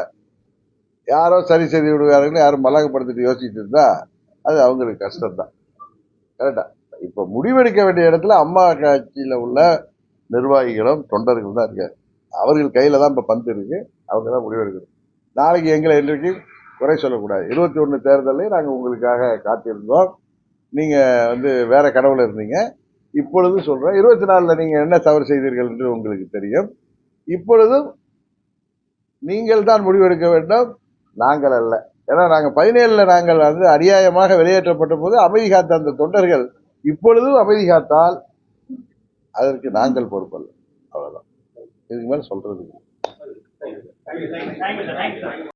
யாரோ சரி செய்து விடுவார்கள் யாரும் மலகப்படுத்திட்டு யோசிச்சுட்டு இருந்தா அது அவங்களுக்கு கஷ்டம்தான். கரெக்டா? இப்ப முடிவெடுக்க வேண்டிய இடத்துல அம்மா கட்சியில உள்ள நிர்வாகிகளும் தொண்டர்கள் தான் இருக்காரு. அவர்கள் கையில தான் இப்ப பந்து இருக்கு. அவங்க தான் முடிவெடுக்கணும். நாளைக்கு எங்களை இன்றைக்கு குறை சொல்லக்கூடாது. 21 தேர்தலையும் நாங்க உங்களுக்காக காத்திருந்தோம். நீங்க வந்து வேற கனவுல இருந்தீங்க. இப்பொழுது சொல்றேன், 24ல நீங்க என்ன தவறு செய்தீர்கள் என்று உங்களுக்கு தெரியும். இப்பொழுதும் நீங்கள் தான் முடிவெடுக்க வேண்டும், நாங்கள் அல்ல. ஏன்னா நாங்க 17ல நாங்கள் வந்து அநியாயமாக வெளியேற்றப்பட்ட போது அமைதி காத்த அந்த தொண்டர்கள் இப்பொழுதும் அமைதி காத்தால் அதற்கு நாங்கள் பொறுப்பல்ல. அவ்வளவுதான். இதுக்கு மேல சொல்றது